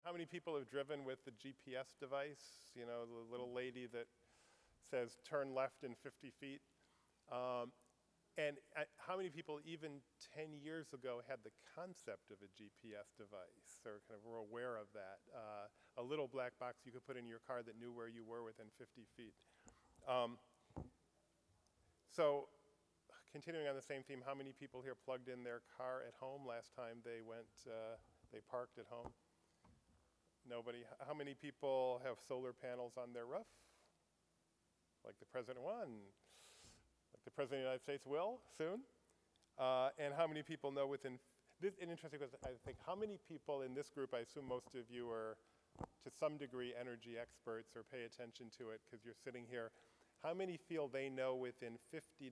How many people have driven with the GPS device? You know, the little lady that says turn left in 50 feet. And how many people even 10 years ago had the concept of a GPS device or kind of were aware of that? A little black box you could put in your car that knew where you were within 50 feet. So continuing on the same theme, how many people here plugged in their car at home last time they went, they parked at home? Nobody. How many people have solar panels on their roof? Like the president won. Like the president of the United States will soon. And how many people know within, this is an interesting question, I think, how many people in this group, I assume most of you are to some degree energy experts or pay attention to it because you're sitting here. How many feel they know within $50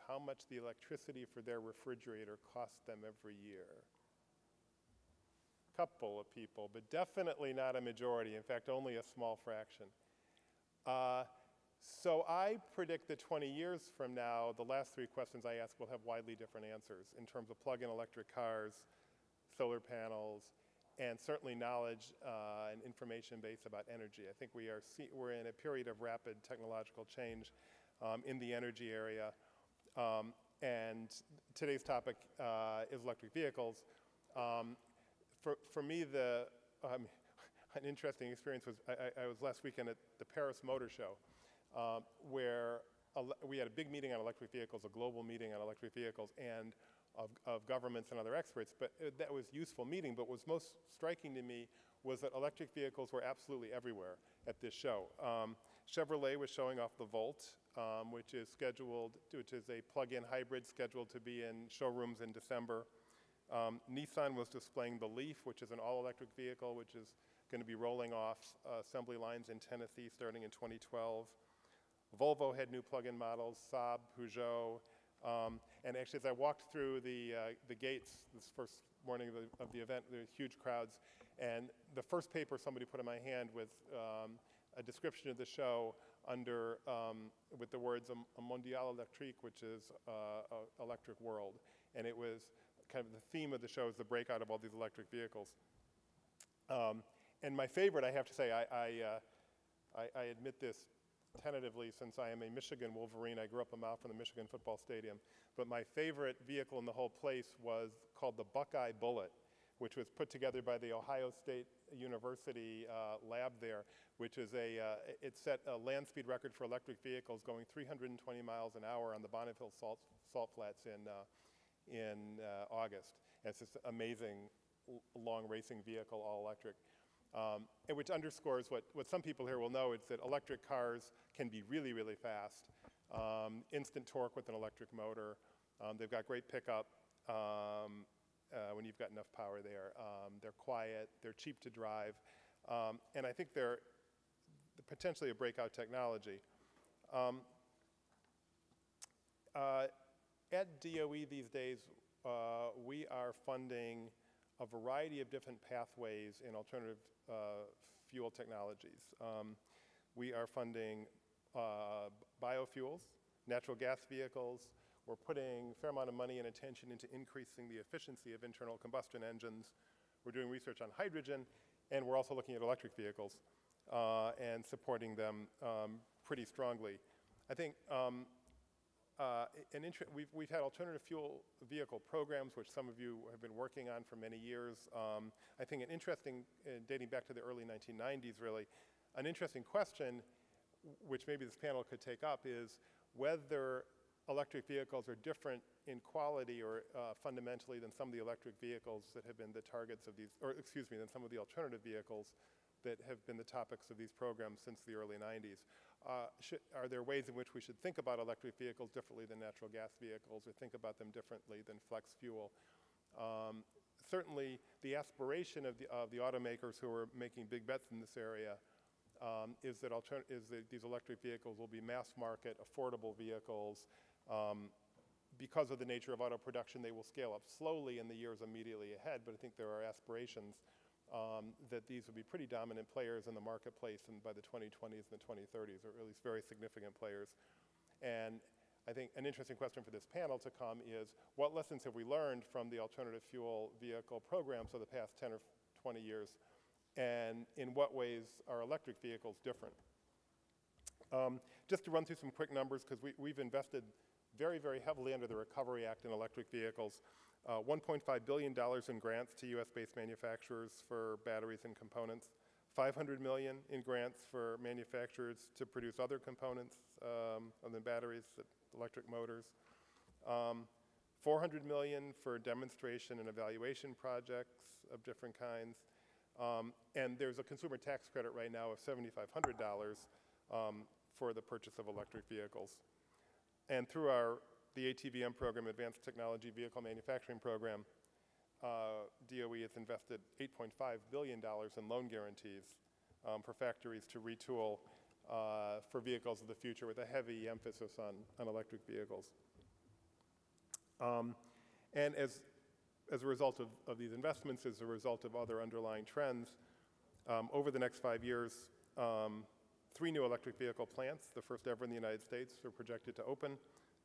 how much the electricity for their refrigerator costs them every year? Couple of people, but definitely not a majority. In fact, only a small fraction. So I predict that 20 years from now, the last three questions I ask will have widely different answers in terms of plug-in electric cars, solar panels, and certainly knowledge and information base about energy. I think we're in a period of rapid technological change in the energy area. And today's topic is electric vehicles. For me, an interesting experience was I was last weekend at the Paris Motor Show, where we had a big meeting on electric vehicles, a global meeting on electric vehicles, and of governments and other experts. But that was a useful meeting. But what was most striking to me was that electric vehicles were absolutely everywhere at this show. Chevrolet was showing off the Volt, which is a plug-in hybrid scheduled to be in showrooms in December. Nissan was displaying the Leaf, which is an all-electric vehicle, which is going to be rolling off assembly lines in Tennessee starting in 2012. Volvo had new plug-in models, Saab, Peugeot, and actually as I walked through the gates this first morning of the event, there were huge crowds, and the first paper somebody put in my hand with a description of the show under, with the words a mondial électrique, which is electric world, and it was kind of the theme of the show is the breakout of all these electric vehicles. And my favorite, I have to say, I admit this tentatively since I am a Michigan Wolverine. I grew up a mile from the Michigan football stadium. But my favorite vehicle in the whole place was called the Buckeye Bullet, which was put together by the Ohio State University lab there, which is it set a land speed record for electric vehicles going 320 miles an hour on the Bonneville Salt Flats in August. And it's this amazing long racing vehicle, all electric. And which underscores what some people here will know, is that electric cars can be really, really fast. Instant torque with an electric motor. They've got great pickup when you've got enough power there. They're quiet, they're cheap to drive, and I think they're potentially a breakout technology. At DOE these days, we are funding a variety of different pathways in alternative fuel technologies. We are funding biofuels, natural gas vehicles. We're putting a fair amount of money and attention into increasing the efficiency of internal combustion engines. We're doing research on hydrogen, and we're also looking at electric vehicles and supporting them pretty strongly. I think we've had alternative fuel vehicle programs, which some of you have been working on for many years. I think an interesting, dating back to the early 1990s really, an interesting question, which maybe this panel could take up, is whether electric vehicles are different in quality or fundamentally than some of the electric vehicles that have been the targets of these, or excuse me, than some of the alternative vehicles that have been the topics of these programs since the early 90s. Are there ways in which we should think about electric vehicles differently than natural gas vehicles, or think about them differently than flex fuel? Certainly, the aspiration of the automakers who are making big bets in this area is that these electric vehicles will be mass market, affordable vehicles. Because of the nature of auto production, they will scale up slowly in the years immediately ahead, but I think there are aspirations that these will be pretty dominant players in the marketplace and by the 2020s and the 2030s, or at least very significant players. And I think an interesting question for this panel to come is, what lessons have we learned from the alternative fuel vehicle programs of the past 10 or 20 years and in what ways are electric vehicles different. Just to run through some quick numbers, because we've invested very, very heavily under the Recovery Act in electric vehicles. $1.5 billion in grants to US-based manufacturers for batteries and components. $500 million in grants for manufacturers to produce other components other than batteries, electric motors. $400 million for demonstration and evaluation projects of different kinds. And there's a consumer tax credit right now of $7,500 for the purchase of electric vehicles. And through the ATVM program, Advanced Technology Vehicle Manufacturing Program, DOE has invested $8.5 billion in loan guarantees for factories to retool for vehicles of the future with a heavy emphasis on electric vehicles. And as a result of these investments, as a result of other underlying trends, over the next 5 years, 3 new electric vehicle plants, the first ever in the United States, are projected to open.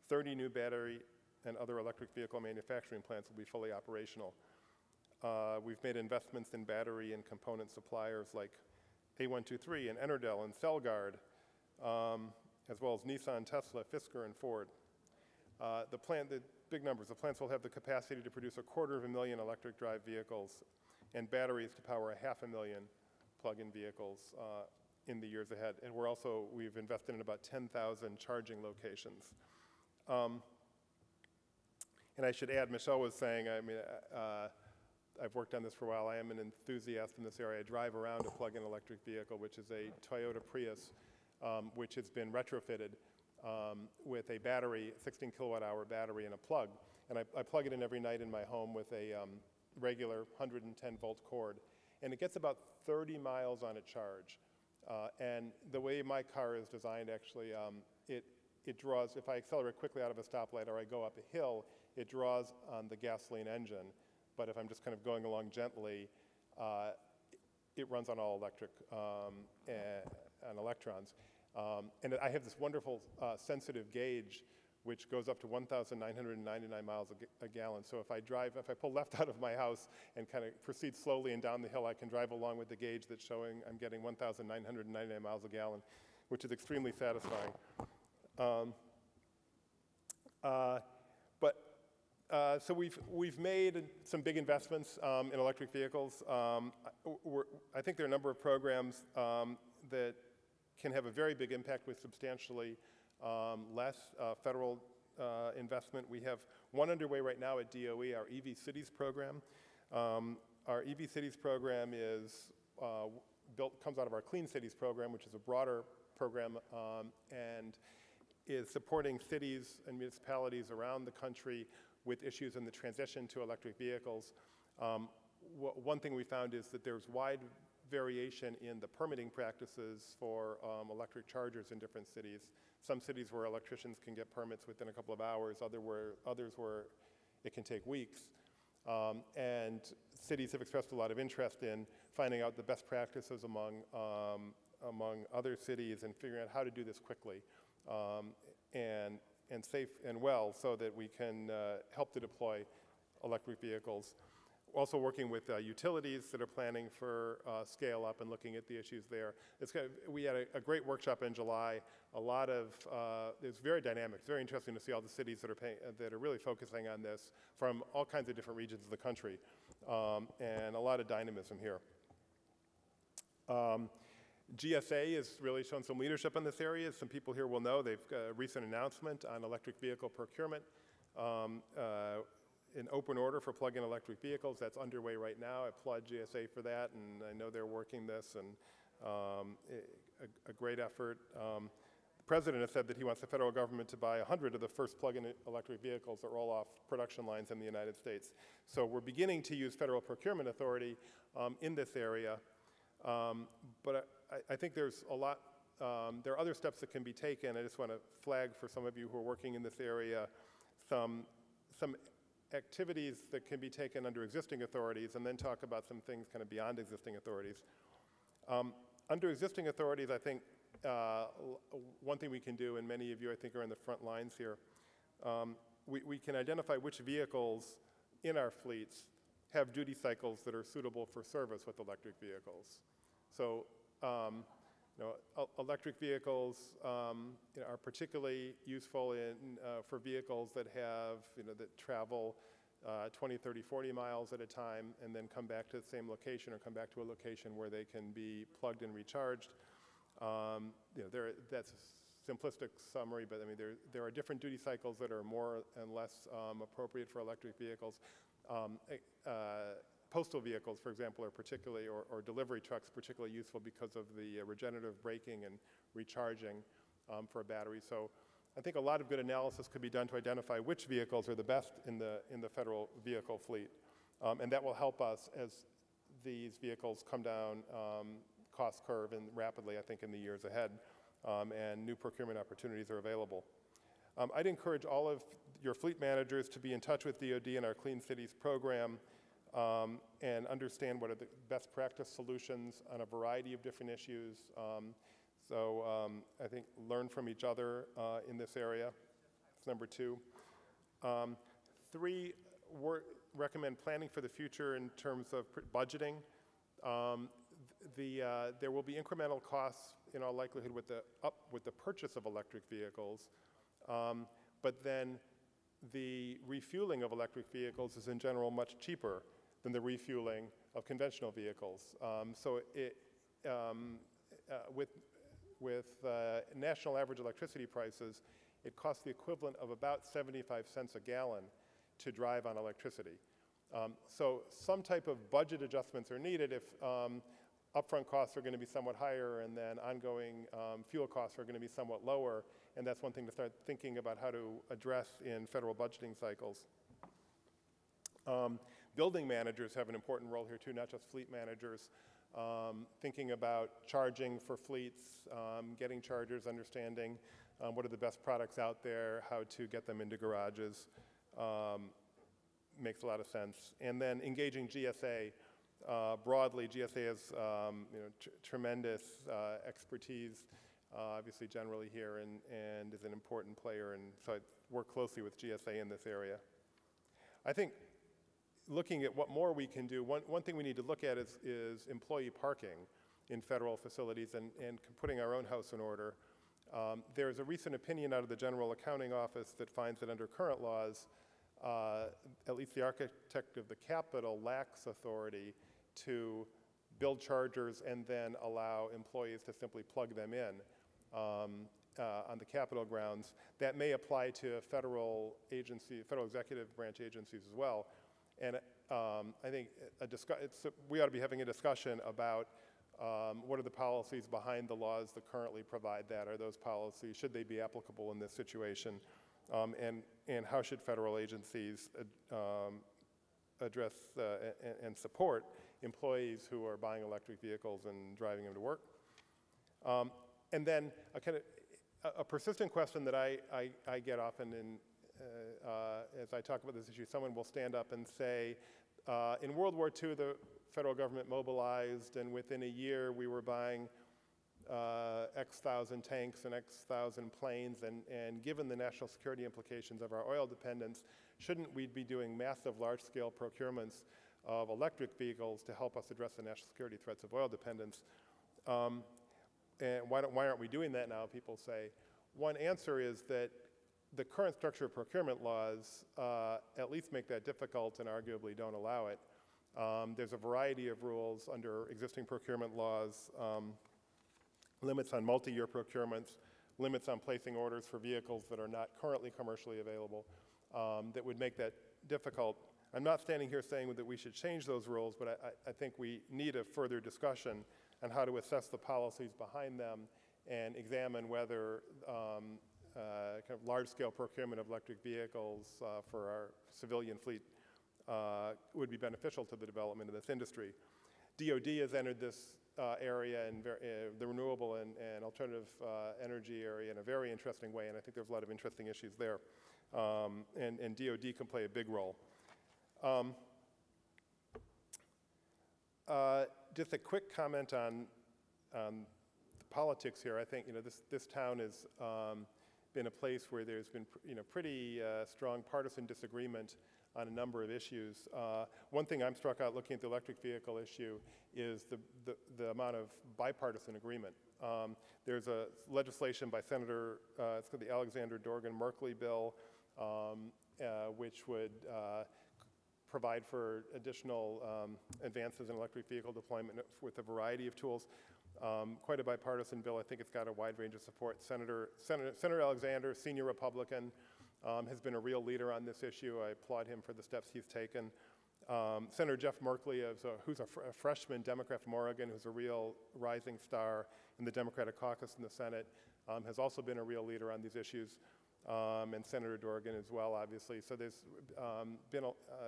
30 new battery and other electric vehicle manufacturing plants will be fully operational. We've made investments in battery and component suppliers like A123 and Enerdell and Celgard, as well as Nissan, Tesla, Fisker, and Ford. The big numbers, the plants will have the capacity to produce 250,000 electric drive vehicles and batteries to power 500,000 plug-in vehicles in the years ahead. And we've invested in about 10,000 charging locations. And I should add, Michelle was saying, I've worked on this for a while. I am an enthusiast in this area. I drive around a plug-in electric vehicle, which is a Toyota Prius, which has been retrofitted with a battery, 16 kilowatt-hour battery and a plug. And I plug it in every night in my home with a regular 110-volt cord. And it gets about 30 miles on a charge. And the way my car is designed, actually, it draws, if I accelerate quickly out of a stoplight or I go up a hill, it draws on the gasoline engine. But if I'm just kind of going along gently, it runs on all electric and electrons. And I have this wonderful sensitive gauge which goes up to 1,999 miles a gallon. So if I pull left out of my house and kind of proceed slowly and down the hill, I can drive along with the gauge that's showing I'm getting 1,999 miles a gallon, which is extremely satisfying. So we've made some big investments in electric vehicles. I think there are a number of programs that can have a very big impact with substantially less federal investment. We have one underway right now at DOE, our EV Cities program. Our EV Cities program comes out of our Clean Cities program, which is a broader program, and is supporting cities and municipalities around the country with issues in the transition to electric vehicles. One thing we found is that there's wide variation in the permitting practices for electric chargers in different cities. Some cities where electricians can get permits within a couple of hours, others where it can take weeks. And cities have expressed a lot of interest in finding out the best practices among other cities and figuring out how to do this quickly and safe and well so that we can help to deploy electric vehicles. Also working with utilities that are planning for scale up and looking at the issues there. We had a great workshop in July. It's very dynamic. It's very interesting to see all the cities that are really focusing on this from all kinds of different regions of the country, and a lot of dynamism here. GSA has really shown some leadership in this area. Some people here will know they've got a recent announcement on electric vehicle procurement. An open order for plug-in electric vehicles that's underway right now. I applaud GSA for that, and I know they're working this, and a great effort. The president has said that he wants the federal government to buy 100 of the first plug-in electric vehicles that roll off production lines in the United States. So we're beginning to use federal procurement authority in this area, but I think there's a lot, there are other steps that can be taken. I just want to flag for some of you who are working in this area some activities that can be taken under existing authorities, and then talk about some things kind of beyond existing authorities. Under existing authorities, I think one thing we can do, and many of you I think are in the front lines here, we can identify which vehicles in our fleets have duty cycles that are suitable for service with electric vehicles. So, electric vehicles are particularly useful for vehicles that have, that travel 20, 30, 40 miles at a time and then come back to the same location or come back to a location where they can be plugged and recharged. That's a simplistic summary, but I mean, there are different duty cycles that are more and less appropriate for electric vehicles. Postal vehicles, for example, are particularly, or delivery trucks, particularly useful because of the regenerative braking and recharging for a battery. So I think a lot of good analysis could be done to identify which vehicles are the best in the federal vehicle fleet. And that will help us as these vehicles come down cost curve and rapidly, I think, in the years ahead, and new procurement opportunities are available. I'd encourage all of your fleet managers to be in touch with DoD and our Clean Cities program and understand what are the best practice solutions on a variety of different issues. I think learn from each other in this area. That's number 2. 3, recommend planning for the future in terms of budgeting. There will be incremental costs in all likelihood with the purchase of electric vehicles, but then the refueling of electric vehicles is in general much cheaper than the refueling of conventional vehicles. With national average electricity prices, it costs the equivalent of about 75 cents a gallon to drive on electricity. So some type of budget adjustments are needed if upfront costs are going to be somewhat higher and then ongoing fuel costs are going to be somewhat lower, and that's one thing to start thinking about how to address in federal budgeting cycles. Building managers have an important role here too, not just fleet managers. Thinking about charging for fleets, getting chargers, understanding what are the best products out there, how to get them into garages, makes a lot of sense. And then engaging GSA. Broadly, GSA has tremendous expertise, obviously generally here, and is an important player, and so I work closely with GSA in this area. I think looking at what more we can do, one thing we need to look at is employee parking in federal facilities and putting our own house in order. There's a recent opinion out of the General Accounting Office that finds that under current laws, at least the architect of the Capitol lacks authority to build chargers and then allow employees to simply plug them in on the Capitol grounds. That may apply to federal executive branch agencies as well. And I think we ought to be having a discussion about what are the policies behind the laws that currently provide that? Are those policies, should they be applicable in this situation? And how should federal agencies address and support employees who are buying electric vehicles and driving them to work? And then a persistent question that I get often as I talk about this issue, someone will stand up and say, in World War II, the federal government mobilized, and within a year we were buying X thousand tanks and X thousand planes, and given the national security implications of our oil dependence, shouldn't we be doing massive large-scale procurements of electric vehicles to help us address the national security threats of oil dependence? And why aren't we doing that now, people say? One answer is that the current structure of procurement laws at least make that difficult and arguably don't allow it. There's a variety of rules under existing procurement laws, limits on multi-year procurements, limits on placing orders for vehicles that are not currently commercially available, that would make that difficult. I'm not standing here saying that we should change those rules, but I think we need a further discussion on how to assess the policies behind them and examine whether kind of large-scale procurement of electric vehicles for our civilian fleet would be beneficial to the development of this industry. DoD has entered this area and the renewable and alternative energy area in a very interesting way, and I think there's a lot of interesting issues there. And DoD can play a big role. Just a quick comment on the politics here. I think this town has been a place where there's been pretty strong partisan disagreement on a number of issues. One thing I'm struck out looking at the electric vehicle issue is the amount of bipartisan agreement. There's a legislation by Senator, it's called the Alexander Dorgan-Merkley bill, which would provide for additional advances in electric vehicle deployment with a variety of tools. Quite a bipartisan bill. I think it's got a wide range of support. Senator Alexander, senior Republican, has been a real leader on this issue. I applaud him for the steps he's taken. Senator Jeff Merkley, who's a freshman Democrat from Oregon, who's a real rising star in the Democratic caucus in the Senate, has also been a real leader on these issues. And Senator Dorgan as well, obviously. So there's been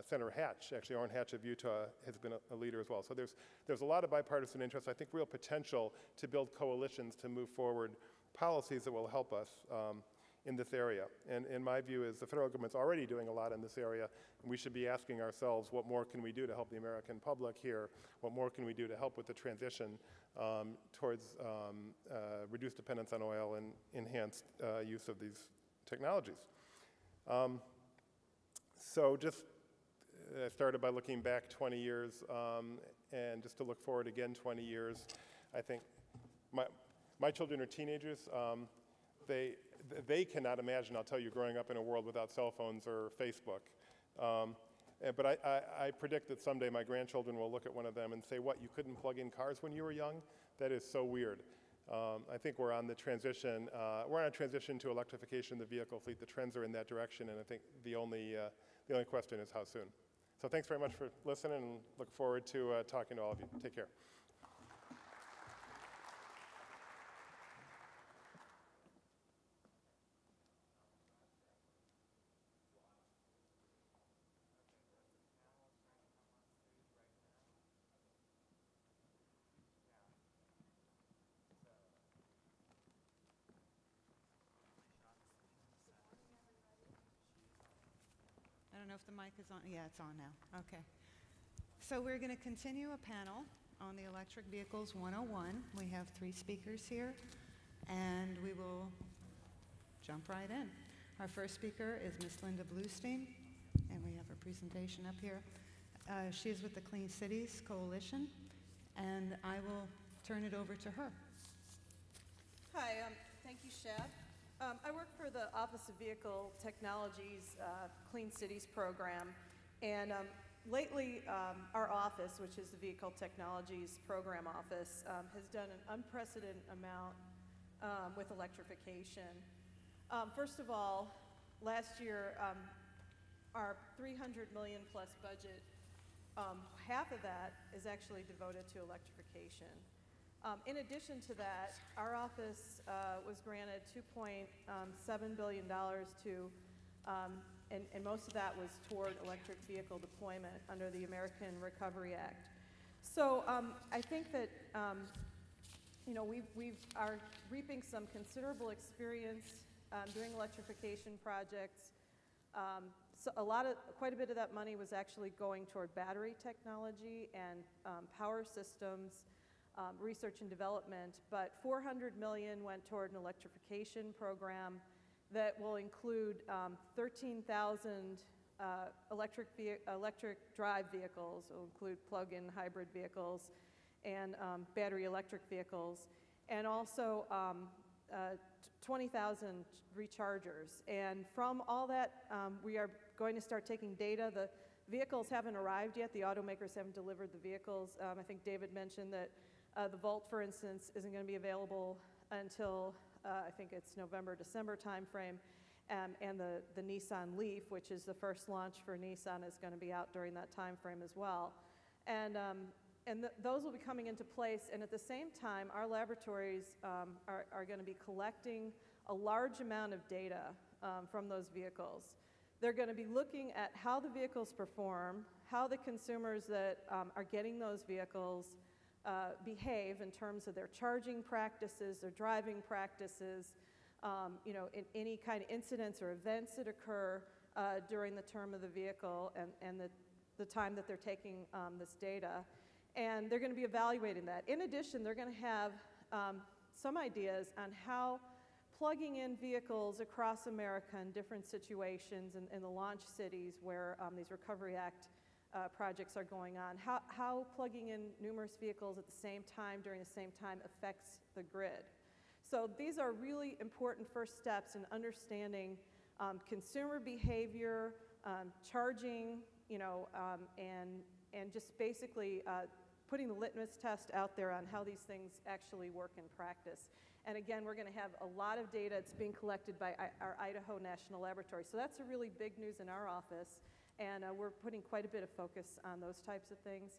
Senator Hatch, actually Orrin Hatch of Utah, has been a leader as well. So there's a lot of bipartisan interest, I think real potential to build coalitions to move forward policies that will help us in this area. And in my view is the federal government's already doing a lot in this area, and we should be asking ourselves what more can we do to help the American public here? What more can we do to help with the transition towards reduced dependence on oil and enhanced use of these technologies. So just I started by looking back 20 years and just to look forward again 20 years. I think my children are teenagers. They cannot imagine, I'll tell you, growing up in a world without cell phones or Facebook. But I predict that someday my grandchildren will look at one of them and say, what, you couldn't plug in cars when you were young? That is so weird. I think we're on the transition. We're on a transition to electrification of the vehicle fleet. The trends are in that direction, and I think the only question is how soon. So thanks very much for listening, and look forward to talking to all of you. Take care. I don't know if the mic is on. Yeah, it's on now. Okay. So we're going to continue a panel on the Electric Vehicles 101. We have 3 speakers here, and we will jump right in. Our first speaker is Ms. Linda Bluestein, and we have her presentation up here. She is with the Clean Cities Coalition, and I will turn it over to her. Hi, thank you, Shad. I work for the Office of Vehicle Technologies Clean Cities program, and lately our office, which is the Vehicle Technologies Program Office, has done an unprecedented amount with electrification. First of all, last year our $300 million plus budget, half of that is actually devoted to electrification. In addition to that, our office was granted $2.7 billion to, and most of that was toward electric vehicle deployment under the American Recovery Act. So I think that you know, we are reaping some considerable experience doing electrification projects. So quite a bit of that money was actually going toward battery technology and power systems. Research and development, but $400 million went toward an electrification program that will include 13,000 electric drive vehicles. It will include plug-in hybrid vehicles and battery electric vehicles, and also 20,000 rechargers. And from all that, we are going to start taking data. The vehicles haven't arrived yet. The automakers haven't delivered the vehicles. I think David mentioned that the Volt, for instance, isn't going to be available until I think it's November, December timeframe, and the Nissan Leaf, which is the first launch for Nissan, is going to be out during that timeframe as well. And those will be coming into place, and at the same time, our laboratories are going to be collecting a large amount of data from those vehicles. They're going to be looking at how the vehicles perform, how the consumers that are getting those vehicles behave in terms of their charging practices, their driving practices, you know, in any kind of incidents or events that occur during the term of the vehicle and the time that they're taking this data. And they're going to be evaluating that. In addition, they're going to have some ideas on how plugging in vehicles across America in different situations in the launch cities where these Recovery Act projects are going on, how plugging in numerous vehicles at the same time during the same time affects the grid. So these are really important first steps in understanding consumer behavior, charging, and just basically putting the litmus test out there on how these things actually work in practice. And again, we're going to have a lot of data that's being collected by our Idaho National Laboratory. So that's a really big news in our office, and we're putting quite a bit of focus on those types of things.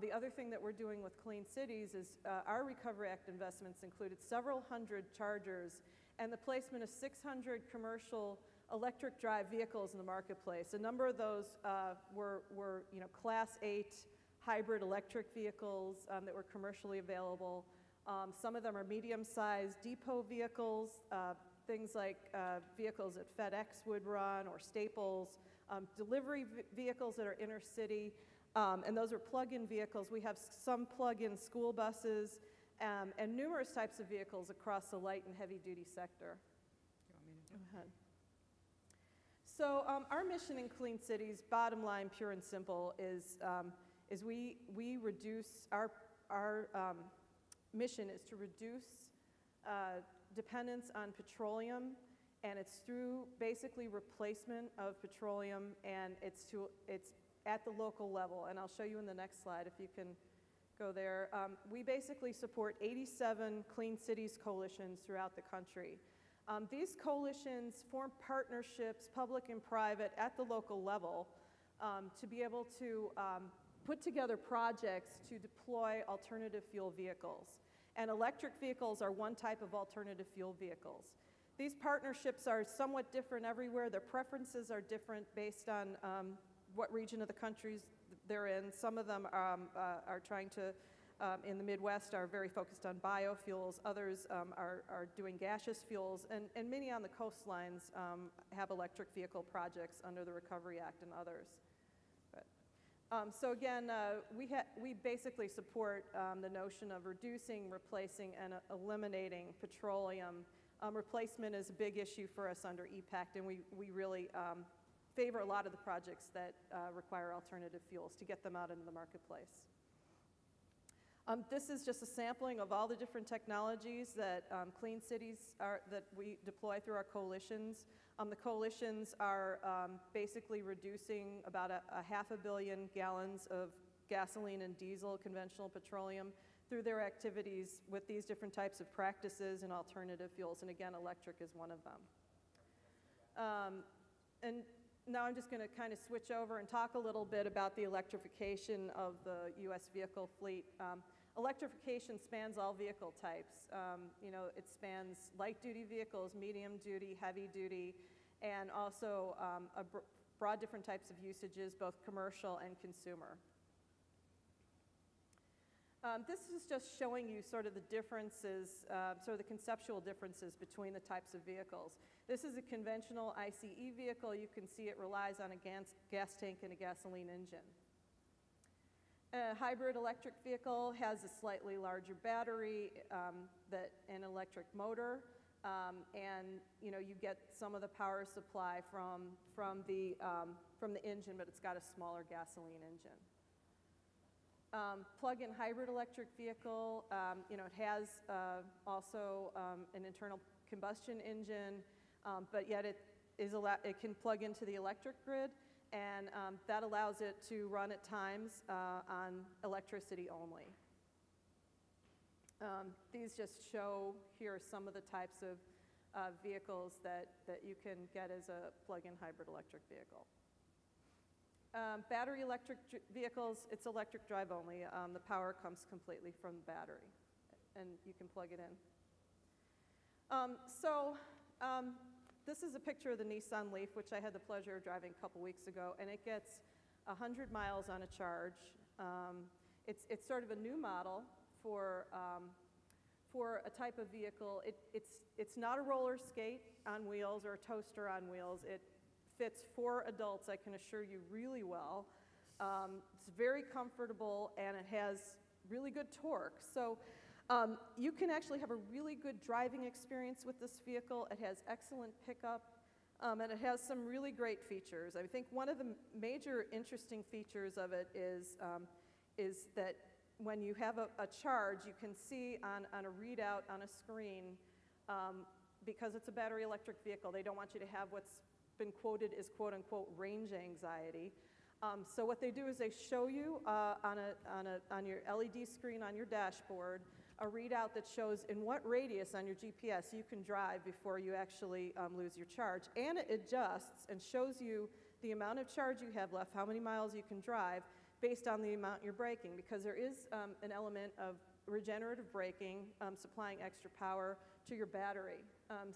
The other thing that we're doing with Clean Cities is our Recovery Act investments included several hundred chargers and the placement of 600 commercial electric drive vehicles in the marketplace. A number of those were Class 8 hybrid electric vehicles that were commercially available. Some of them are medium-sized depot vehicles, things like vehicles that FedEx would run or Staples, delivery vehicles that are inner city, and those are plug-in vehicles. We have some plug-in school buses and numerous types of vehicles across the light and heavy-duty sector. Go ahead. So our mission in Clean Cities, bottom line, pure and simple, is we reduce our mission is to reduce dependence on petroleum, and it's through basically replacement of petroleum, and it's at the local level. And I'll show you in the next slide if you can go there. We basically support 87 Clean Cities coalitions throughout the country. These coalitions form partnerships, public and private, at the local level to be able to put together projects to deploy alternative fuel vehicles. And electric vehicles are one type of alternative fuel vehicles. These partnerships are somewhat different everywhere. Their preferences are different based on what region of the country they're in. Some of them are trying to, in the Midwest, are very focused on biofuels. Others are doing gaseous fuels. And many on the coastlines have electric vehicle projects under the Recovery Act and others. So again, we basically support the notion of reducing, replacing, and eliminating petroleum. Replacement is a big issue for us under EPACT, and we really favor a lot of the projects that require alternative fuels to get them out into the marketplace. This is just a sampling of all the different technologies that Clean Cities that we deploy through our coalitions. The coalitions are basically reducing about a 500 million gallons of gasoline and diesel, conventional petroleum, through their activities with these different types of practices and alternative fuels. And again, electric is one of them. And now I'm just going to kind of switch over and talk a little bit about the electrification of the U.S. vehicle fleet. Electrification spans all vehicle types. It spans light-duty vehicles, medium-duty, heavy-duty, and also a broad different types of usages, both commercial and consumer. This is just showing you sort of the differences, sort of the conceptual differences between the types of vehicles. This is a conventional ICE vehicle. You can see it relies on a gas tank and a gasoline engine. A hybrid electric vehicle has a slightly larger battery, an electric motor, and you get some of the power supply from the engine, but it's got a smaller gasoline engine. Plug-in hybrid electric vehicle, it has also an internal combustion engine, but yet it can plug into the electric grid, and that allows it to run at times on electricity only. These just show here some of the types of vehicles that you can get as a plug-in hybrid electric vehicle. Battery electric vehicles, it's electric drive only. The power comes completely from the battery, and you can plug it in. This is a picture of the Nissan Leaf, which I had the pleasure of driving a couple weeks ago, and it gets 100 miles on a charge. It's sort of a new model for a type of vehicle. It's not a roller skate on wheels or a toaster on wheels. It fits 4 adults, I can assure you, really well. It's very comfortable, and it has really good torque. So You can actually have a really good driving experience with this vehicle. It has excellent pickup, and it has some really great features. I think one of the major interesting features of it is that when you have a charge, you can see on a readout on a screen, because it's a battery electric vehicle, they don't want you to have what's been quoted as quote-unquote range anxiety. So what they do is they show you on your LED screen on your dashboard a readout that shows in what radius on your GPS you can drive before you actually lose your charge. And it adjusts and shows you the amount of charge you have left, how many miles you can drive, based on the amount you're braking, because there is an element of regenerative braking, supplying extra power to your battery.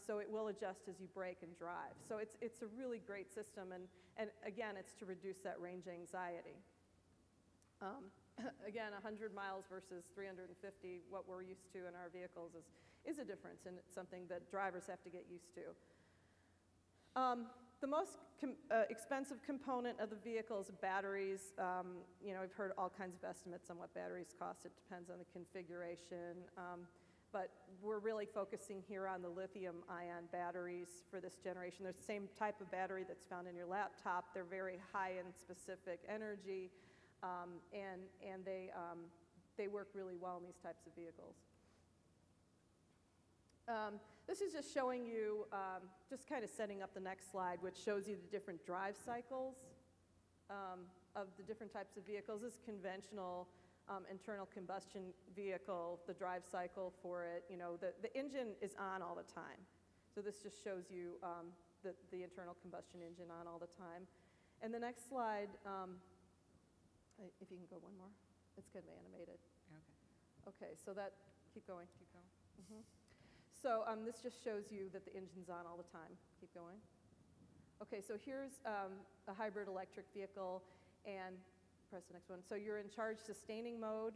So it will adjust as you brake and drive. So it's a really great system, and again, it's to reduce that range anxiety. Again, 100 miles versus 350, what we're used to in our vehicles is a difference, and it's something that drivers have to get used to. The most expensive component of the vehicle is batteries. You know, I've heard all kinds of estimates on what batteries cost. It depends on the configuration. But we're really focusing here on the lithium-ion batteries for this generation. They're the same type of battery that's found in your laptop. They're very high in specific energy, and they work really well in these types of vehicles. This is just showing you, just kind of setting up the next slide, which shows you the different drive cycles of the different types of vehicles. This conventional internal combustion vehicle, the drive cycle for it, you know, the engine is on all the time. So this just shows you the internal combustion engine on all the time. And the next slide, if you can go one more, it's kind of animated. Okay, so that, keep going. Mm-hmm. So this just shows you that the engine's on all the time. Keep going. Okay, so here's a hybrid electric vehicle, and press the next one. So you're in charge sustaining mode,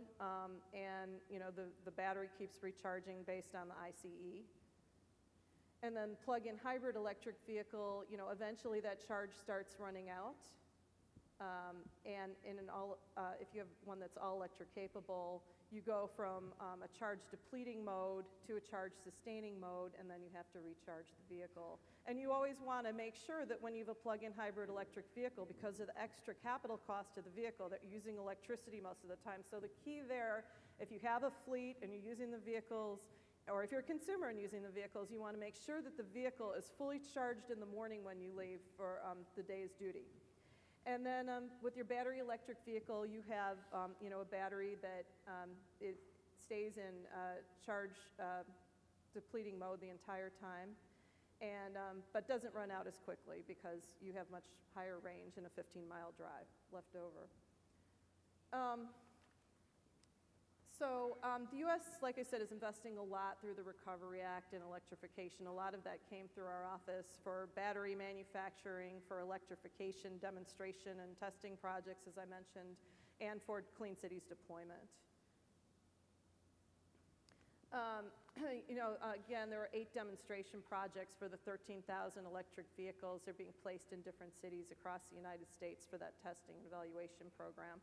and you know the battery keeps recharging based on the ICE. And then plug-in hybrid electric vehicle, you know, eventually that charge starts running out. And in an if you have one that's all electric capable, you go from a charge depleting mode to a charge sustaining mode, and then you have to recharge the vehicle. And you always want to make sure that when you have a plug-in hybrid electric vehicle, because of the extra capital cost of the vehicle, that you're using electricity most of the time. So the key there, if you have a fleet and you're using the vehicles, or if you're a consumer and using the vehicles, you want to make sure that the vehicle is fully charged in the morning when you leave for the day's duty. And then with your battery electric vehicle, you have you know, a battery that it stays in charge depleting mode the entire time, and but doesn't run out as quickly because you have much higher range and a 15-mile drive left over. So the U.S., like I said, is investing a lot through the Recovery Act and electrification. A lot of that came through our office for battery manufacturing, for electrification demonstration and testing projects, as I mentioned, and for Clean Cities deployment. You know, again, there are 8 demonstration projects for the 13,000 electric vehicles. They're being placed in different cities across the United States for that testing and evaluation program.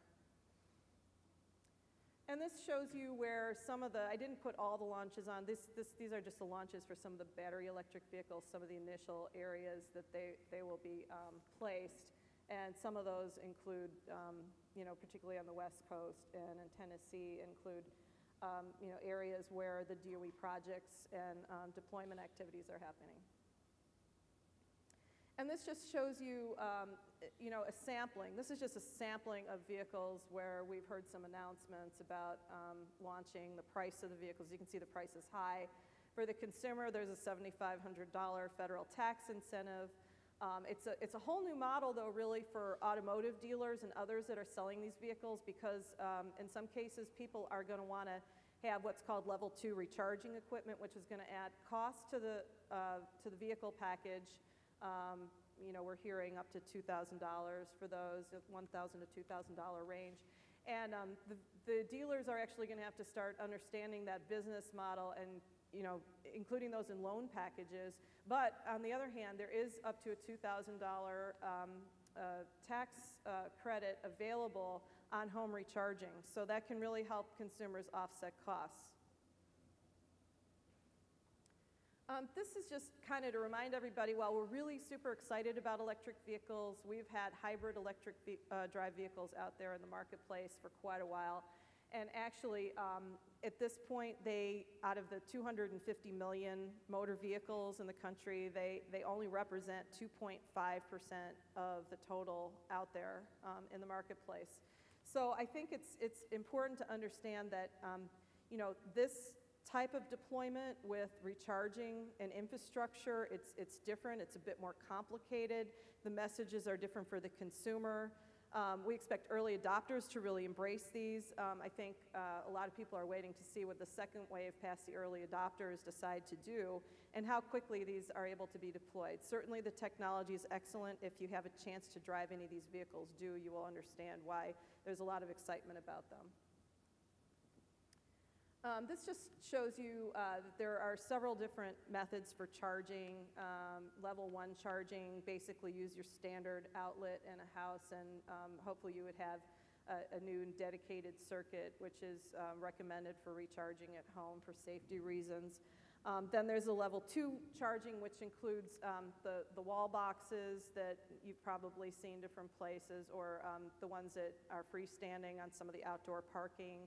And this shows you where some of the, I didn't put all the launches on, these are just the launches for some of the battery electric vehicles, some of the initial areas that they will be placed. And some of those include, you know, particularly on the West Coast and in Tennessee, include, you know, areas where the DOE projects and deployment activities are happening. And this just shows you, you know, a sampling. This is just a sampling of vehicles where we've heard some announcements about launching, the price of the vehicles. You can see the price is high. For the consumer, there's a $7,500 federal tax incentive. It's a whole new model, though, really, for automotive dealers and others that are selling these vehicles, because in some cases, people are going to want to have what's called level 2 recharging equipment, which is going to add cost to the vehicle package. You know, we're hearing up to $2,000 for those, $1,000 to $2,000 range. And the dealers are actually going to have to start understanding that business model and, you know, including those in loan packages. But on the other hand, there is up to a $2,000 tax credit available on home recharging. So that can really help consumers offset costs. This is just kind of to remind everybody, while we're really super excited about electric vehicles, we've had hybrid electric drive vehicles out there in the marketplace for quite a while. And actually, at this point, out of the 250 million motor vehicles in the country, they only represent 2.5% of the total out there in the marketplace. So I think it's important to understand that you know, this type of deployment with recharging and infrastructure, it's different, it's a bit more complicated. The messages are different for the consumer. We expect early adopters to really embrace these. I think a lot of people are waiting to see what the second wave past the early adopters decide to do and how quickly these are able to be deployed. Certainly the technology is excellent. If you have a chance to drive any of these vehicles, you will understand why there's a lot of excitement about them. This just shows you that there are several different methods for charging. Level 1 charging, basically use your standard outlet in a house, and hopefully you would have a new and dedicated circuit, which is recommended for recharging at home for safety reasons. Then there's a level 2 charging, which includes the wall boxes that you've probably seen different places, or the ones that are freestanding on some of the outdoor parking.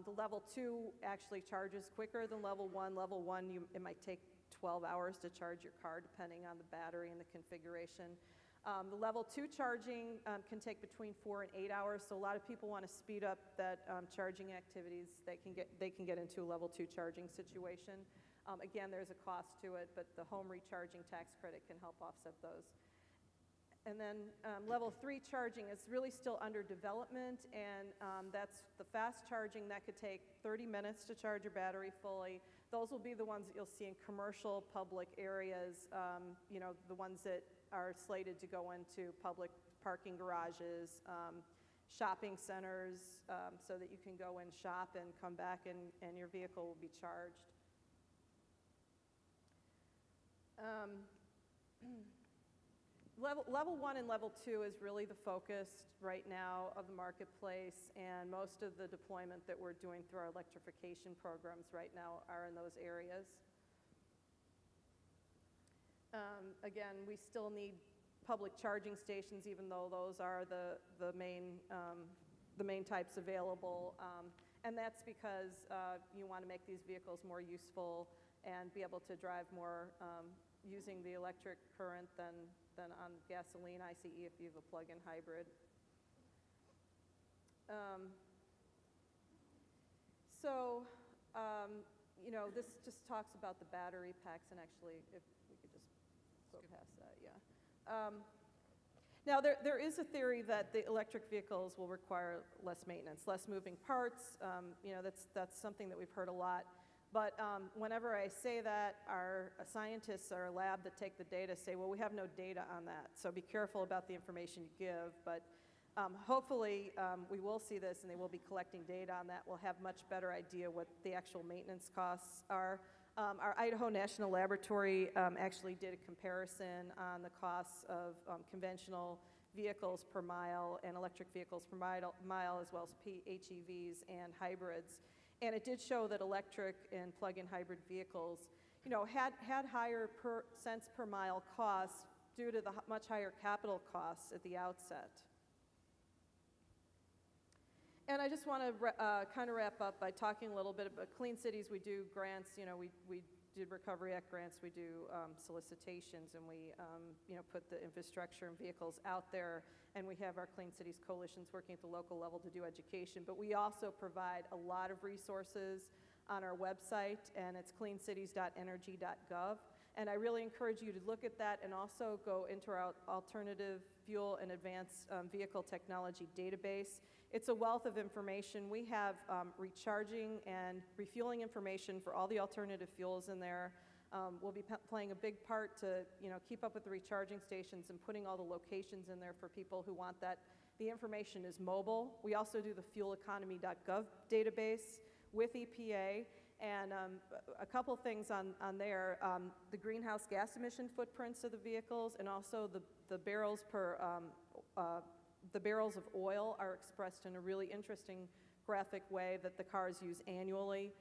The level 2 actually charges quicker than level 1. Level 1, it might take 12 hours to charge your car, depending on the battery and the configuration. The level 2 charging can take between 4 and 8 hours, so a lot of people want to speed up that charging activities. They can get into a level 2 charging situation. Again, there's a cost to it, but the home recharging tax credit can help offset those. And then level 3 charging is really still under development, and that's the fast charging that could take 30 minutes to charge your battery fully. Those will be the ones that you'll see in commercial public areas, you know, the ones that are slated to go into public parking garages, shopping centers, so that you can go and shop and come back and your vehicle will be charged. Level 1 and level 2 is really the focus right now of the marketplace, and most of the deployment that we're doing through our electrification programs right now are in those areas. Again, we still need public charging stations, even though those are the main types available, and that's because you want to make these vehicles more useful and be able to drive more using the electric current than on gasoline ICE if you have a plug-in hybrid. You know, this just talks about the battery packs, and actually, if we could just go past that, yeah. Now, there is a theory that the electric vehicles will require less maintenance, less moving parts. You know, that's something that we've heard a lot. But whenever I say that, our scientists at our lab that take the data say, well, we have no data on that, so be careful about the information you give. But hopefully, we will see this, and they will be collecting data on that. We'll have much better idea what the actual maintenance costs are. Our Idaho National Laboratory actually did a comparison on the costs of conventional vehicles per mile and electric vehicles per mile, as well as PHEVs and hybrids. And it did show that electric and plug-in hybrid vehicles, you know, had higher cents per mile costs due to the much higher capital costs at the outset. And I just want to kind of wrap up by talking a little bit about Clean Cities. We do grants, you know, we did Recovery Act grants, we do solicitations, and we, you know, put the infrastructure and vehicles out there, and we have our Clean Cities coalitions working at the local level to do education. But we also provide a lot of resources on our website, and it's cleancities.energy.gov. And I really encourage you to look at that and also go into our alternative fuel and advanced vehicle technology database. It's a wealth of information. We have recharging and refueling information for all the alternative fuels in there. We'll be playing a big part to, you know, keep up with the recharging stations and putting all the locations in there for people who want that. The information is mobile. We also do the fueleconomy.gov database with EPA. And a couple things on there, the greenhouse gas emission footprints of the vehicles, and also the barrels per the barrels of oil are expressed in a really interesting graphic way that the cars use annually.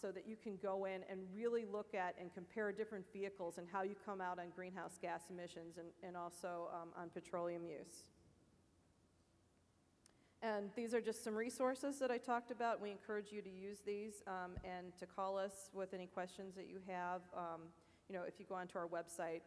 so that you can go in and really look at and compare different vehicles and how you come out on greenhouse gas emissions and also on petroleum use. And these are just some resources that I talked about. We encourage you to use these and to call us with any questions that you have. You know, if you go onto our website,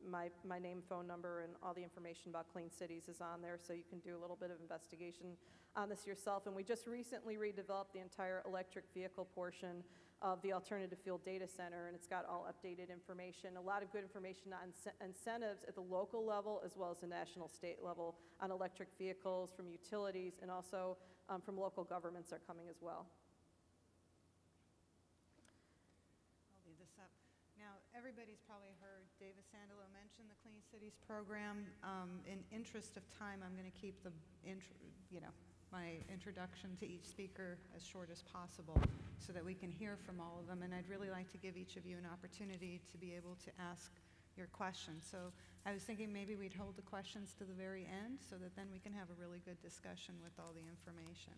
my name, phone number, and all the information about Clean Cities is on there, so you can do a little bit of investigation on this yourself. And we just recently redeveloped the entire electric vehicle portion of the Alternative Fuel Data Center, and it's got all updated information, a lot of good information on incentives at the local level as well as the national state level on electric vehicles from utilities, and also from local governments are coming as well. I'll leave this up. Now, everybody's probably heard David Sandalo mention the Clean Cities program. In interest of time, I'm going to keep the my introduction to each speaker as short as possible so that we can hear from all of them. And I'd really like to give each of you an opportunity to be able to ask your questions. So I was thinking maybe we'd hold the questions to the very end so that then we can have a really good discussion with all the information.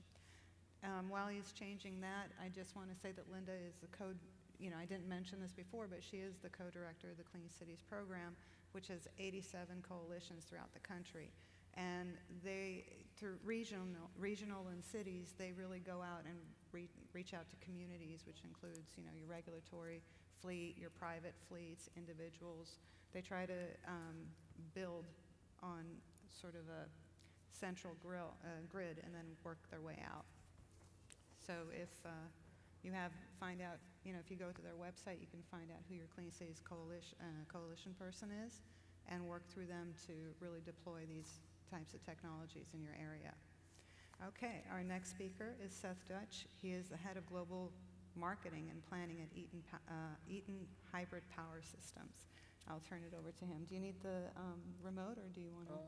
While he's changing that, I just want to say that Linda is the I didn't mention this before, but she is the co-director of the Clean Cities program, which has 87 coalitions throughout the country. And they, through regional and cities, they really go out and reach out to communities, which includes, your regulatory fleet, your private fleets, individuals. They try to build on sort of a central grid and then work their way out. So if if you go to their website, you can find out who your Clean Cities coalition person is and work through them to really deploy these types of technologies in your area. Okay, our next speaker is Seth Dutch. He is the head of global marketing and planning at Eaton Hybrid Power Systems. I'll turn it over to him. Do you need the remote, or do you want to?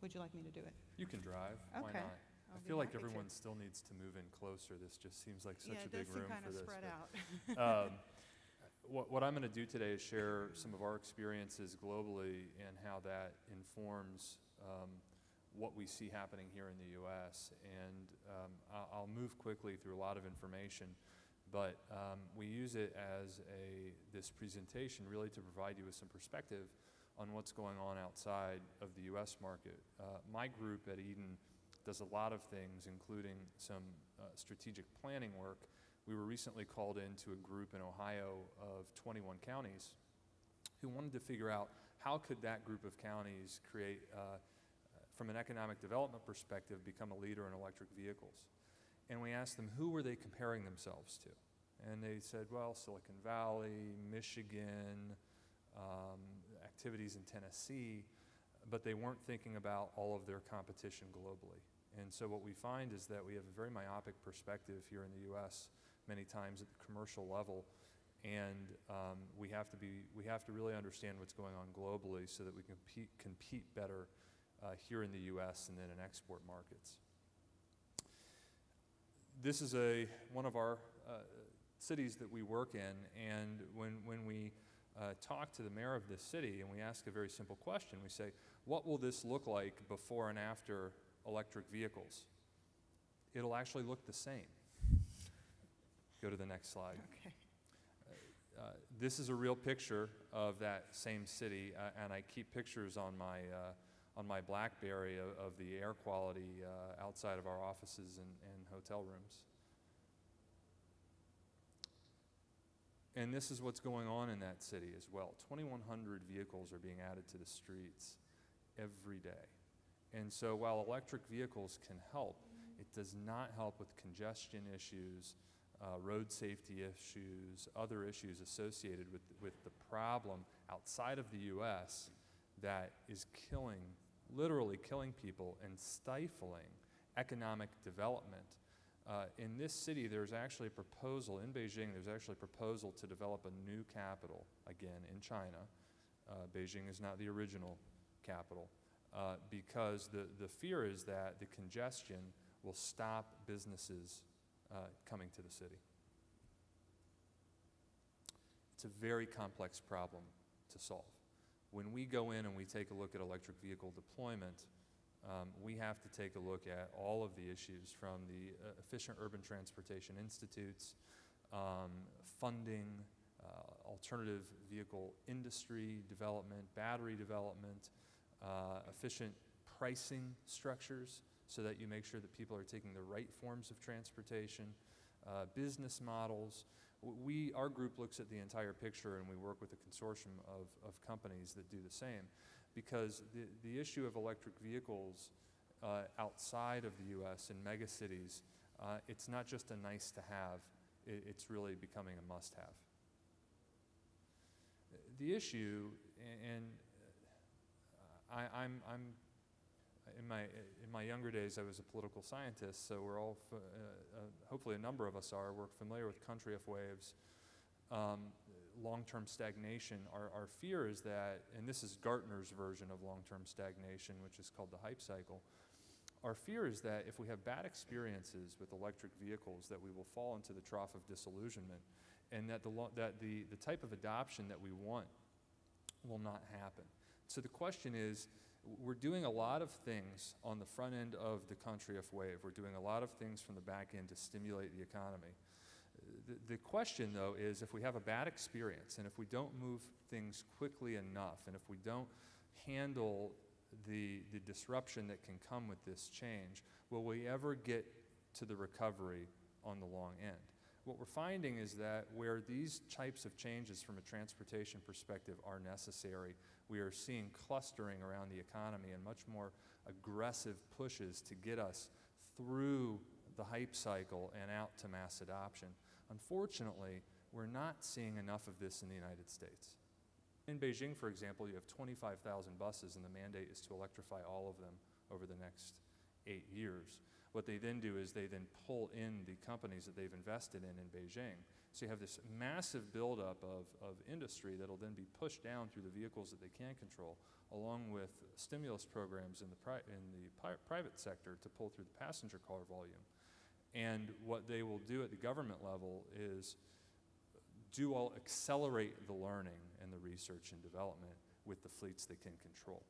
Would you like me to do it? You can drive. Okay. Why not? I feel like everyone still needs to move in closer. This just seems like such a big room for this. Yeah, it does seem kind of spread out. What I'm going to do today is share some of our experiences globally and how that informs what we see happening here in the U.S. And I'll move quickly through a lot of information, but we use it as this presentation really to provide you with some perspective on what's going on outside of the U.S. market. My group at Eaton does a lot of things, including some strategic planning work. We were recently called into a group in Ohio of 21 counties who wanted to figure out how could that group of counties create, from an economic development perspective, become a leader in electric vehicles. And we asked them, who were they comparing themselves to? And they said, well, Silicon Valley, Michigan, activities in Tennessee, but they weren't thinking about all of their competition globally. And so what we find is that we have a very myopic perspective here in the U.S. many times at the commercial level, and we have to really understand what's going on globally so that we can compete better here in the U.S. and then in export markets. This is one of our cities that we work in, and when we talk to the mayor of this city and we ask a very simple question, we say, what will this look like before and after electric vehicles? It'll actually look the same. Go to the next slide. Okay. This is a real picture of that same city, and I keep pictures on my BlackBerry of the air quality outside of our offices and hotel rooms. And this is what's going on in that city as well. 2,100 vehicles are being added to the streets every day. And so while electric vehicles can help, it does not help with congestion issues, road safety issues, other issues associated with the problem outside of the U.S. that is literally killing people and stifling economic development. In this city, there's actually a proposal, in Beijing, there's actually a proposal to develop a new capital, again, in China. Beijing is not the original capital, because the fear is that the congestion will stop businesses coming to the city. It's a very complex problem to solve. When we go in and we take a look at electric vehicle deployment, we have to take a look at all of the issues from the Efficient Urban Transportation Institutes, funding, alternative vehicle industry development, battery development, efficient pricing structures so that you make sure that people are taking the right forms of transportation, business models. Our group looks at the entire picture, and we work with a consortium of companies that do the same, because the issue of electric vehicles outside of the U.S. in megacities, it's not just a nice to have, it's really becoming a must-have. The issue, and I'm in my younger days, I was a political scientist, so we're all, hopefully a number of us are, we're familiar with country of waves, long-term stagnation. Our fear is that, and this is Gartner's version of long-term stagnation, which is called the hype cycle. Our fear is that if we have bad experiences with electric vehicles, that we will fall into the trough of disillusionment, and that the type of adoption that we want will not happen. So the question is, we're doing a lot of things on the front end of the country of wave. We're doing a lot of things from the back end to stimulate the economy. The question, though, is if we have a bad experience, and if we don't move things quickly enough, and if we don't handle the disruption that can come with this change, will we ever get to the recovery on the long end? What we're finding is that where these types of changes from a transportation perspective are necessary, we are seeing clustering around the economy and much more aggressive pushes to get us through the hype cycle and out to mass adoption. Unfortunately, we're not seeing enough of this in the United States. In Beijing, for example, you have 25,000 buses, and the mandate is to electrify all of them over the next 8 years. What they then do is they then pull in the companies that they've invested in Beijing. So you have this massive buildup of industry that will then be pushed down through the vehicles that they can control, along with stimulus programs in the private sector to pull through the passenger car volume. And what they will do at the government level is accelerate the learning and the research and development with the fleets they can control.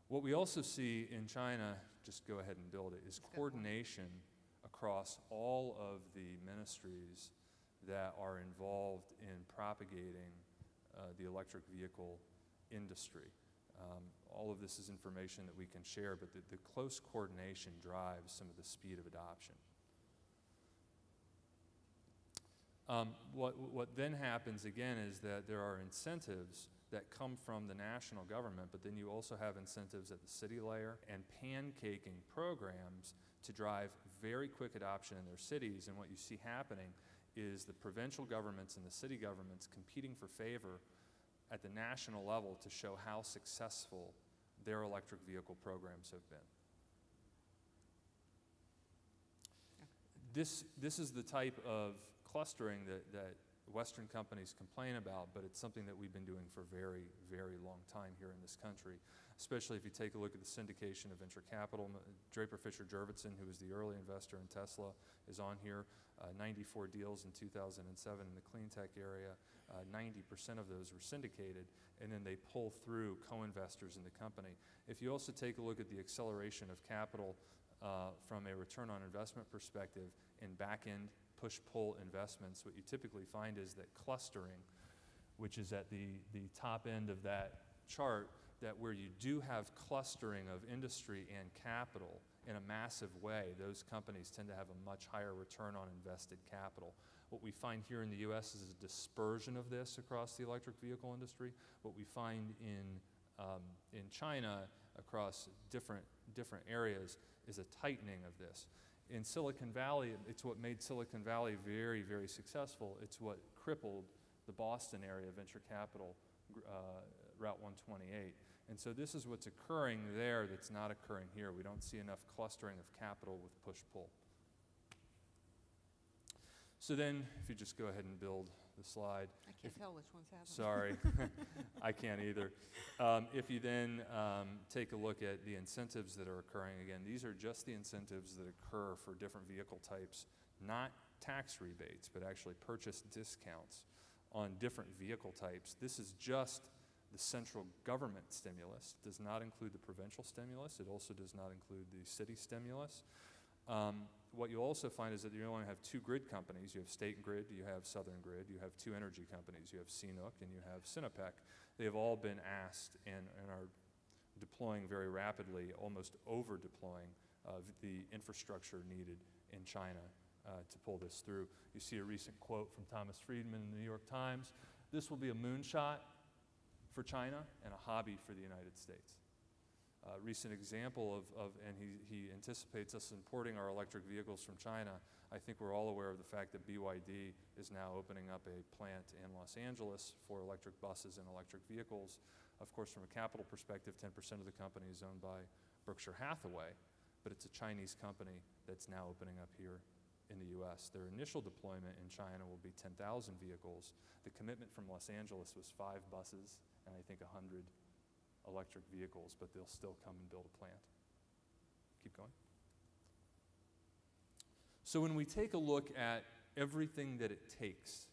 What we also see in China, just go ahead and build it, is coordination across all of the ministries that are involved in propagating the electric vehicle industry. All of this is information that we can share, but the close coordination drives some of the speed of adoption. What then happens again is that there are incentives that come from the national government, but then you also have incentives at the city layer and pancaking programs to drive very quick adoption in their cities. And what you see happening is the provincial governments and the city governments competing for favor at the national level to show how successful their electric vehicle programs have been. This is the type of clustering that Western companies complain about, but it's something that we've been doing for a very, very long time here in this country, especially if you take a look at the syndication of venture capital. Draper Fisher Jurvetson, who was the early investor in Tesla, is on here. 94 deals in 2007 in the clean tech area. 90% of those were syndicated, and then they pull through co-investors in the company. If you also take a look at the acceleration of capital from a return on investment perspective in back-end push-pull investments, what you typically find is that clustering, which is at the top end of that chart, that where you do have clustering of industry and capital in a massive way, those companies tend to have a much higher return on invested capital. What we find here in the U.S. is a dispersion of this across the electric vehicle industry. What we find in China across different areas is a tightening of this. In Silicon Valley, it's what made Silicon Valley very, very successful. It's what crippled the Boston area venture capital, Route 128. And so this is what's occurring there that's not occurring here. We don't see enough clustering of capital with push-pull. So then, if you just go ahead and build the slide. I can't tell which one's happening. Sorry, I can't either. If you then take a look at the incentives that are occurring, again, these are just the incentives that occur for different vehicle types, not tax rebates, but actually purchase discounts on different vehicle types. This is just the central government stimulus. It does not include the provincial stimulus. It also does not include the city stimulus. what you also find is that you only have two grid companies. You have State Grid, you have Southern Grid, you have two energy companies. You have CNOOC and you have Sinopec. They have all been asked and are deploying very rapidly, almost over-deploying the infrastructure needed in China to pull this through. You see a recent quote from Thomas Friedman in the New York Times. This will be a moonshot for China and a hobby for the United States. Recent example and he anticipates us importing our electric vehicles from China. I think we're all aware of the fact that BYD is now opening up a plant in Los Angeles for electric buses and electric vehicles. Of course, from a capital perspective, 10% of the company is owned by Berkshire Hathaway, but it's a Chinese company that's now opening up here in the US. Their initial deployment in China will be 10,000 vehicles. The commitment from Los Angeles was 5 buses and I think 100 electric vehicles, but they'll still come and build a plant. Keep going. So when we take a look at everything that it takes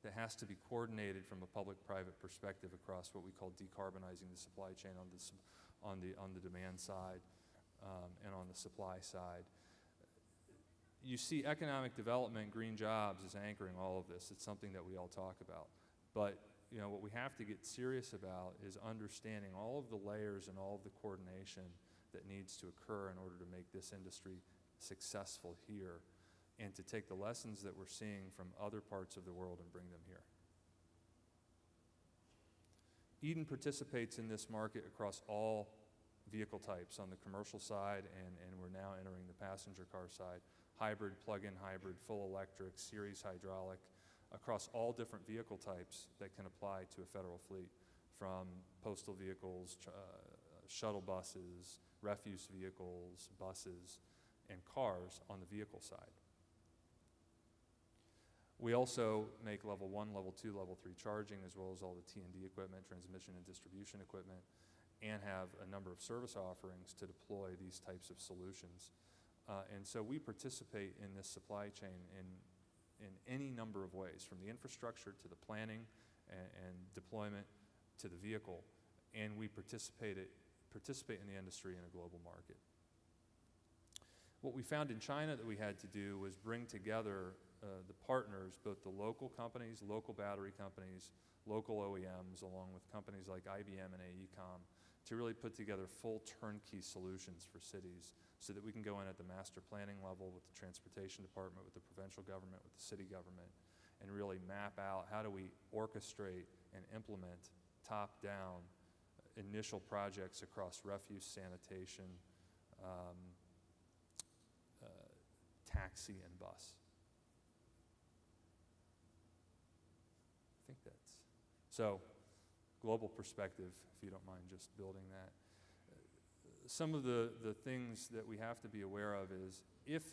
that has to be coordinated from a public-private perspective across what we call decarbonizing the supply chain on the demand side and on the supply side, you see economic development, green jobs is anchoring all of this. It's something that we all talk about. But what we have to get serious about is understanding all of the layers and all of the coordination that needs to occur in order to make this industry successful here and to take the lessons that we're seeing from other parts of the world and bring them here. Eden participates in this market across all vehicle types on the commercial side, and we're now entering the passenger car side. Hybrid, plug-in hybrid, full electric, series hydraulic, across all different vehicle types that can apply to a federal fleet, from postal vehicles, shuttle buses, refuse vehicles, buses, and cars on the vehicle side. We also make level 1, level 2, level 3 charging, as well as all the T&D equipment, transmission and distribution equipment, and have a number of service offerings to deploy these types of solutions. And so we participate in this supply chain in any number of ways, from the infrastructure to the planning and deployment to the vehicle, and we participate in the industry in a global market. What we found in China that we had to do was bring together the partners, both the local companies, local battery companies, local OEMs, along with companies like IBM and AECOM, to really put together full turnkey solutions for cities so that we can go in at the master planning level with the transportation department, with the provincial government, with the city government, and really map out how do we orchestrate and implement top-down initial projects across refuse, sanitation, taxi, and bus. I think that's so. Global perspective, if you don't mind just building that. Some of the things that we have to be aware of is if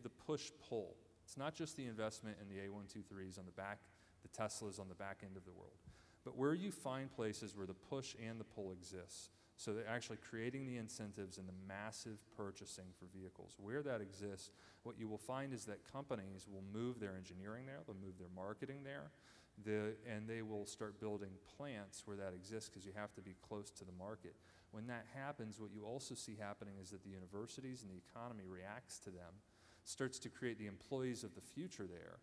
the push-pull, it's not just the investment in the A123s on the back, the Teslas on the back end of the world, but where you find places where the push and the pull exists, so they're actually creating the incentives and the massive purchasing for vehicles. Where that exists, what you will find is that companies will move their engineering there, they'll move their marketing there, and they will start building plants where that exists because you have to be close to the market. When that happens, what you also see happening is that the universities and the economy reacts to them, starts to create the employees of the future there.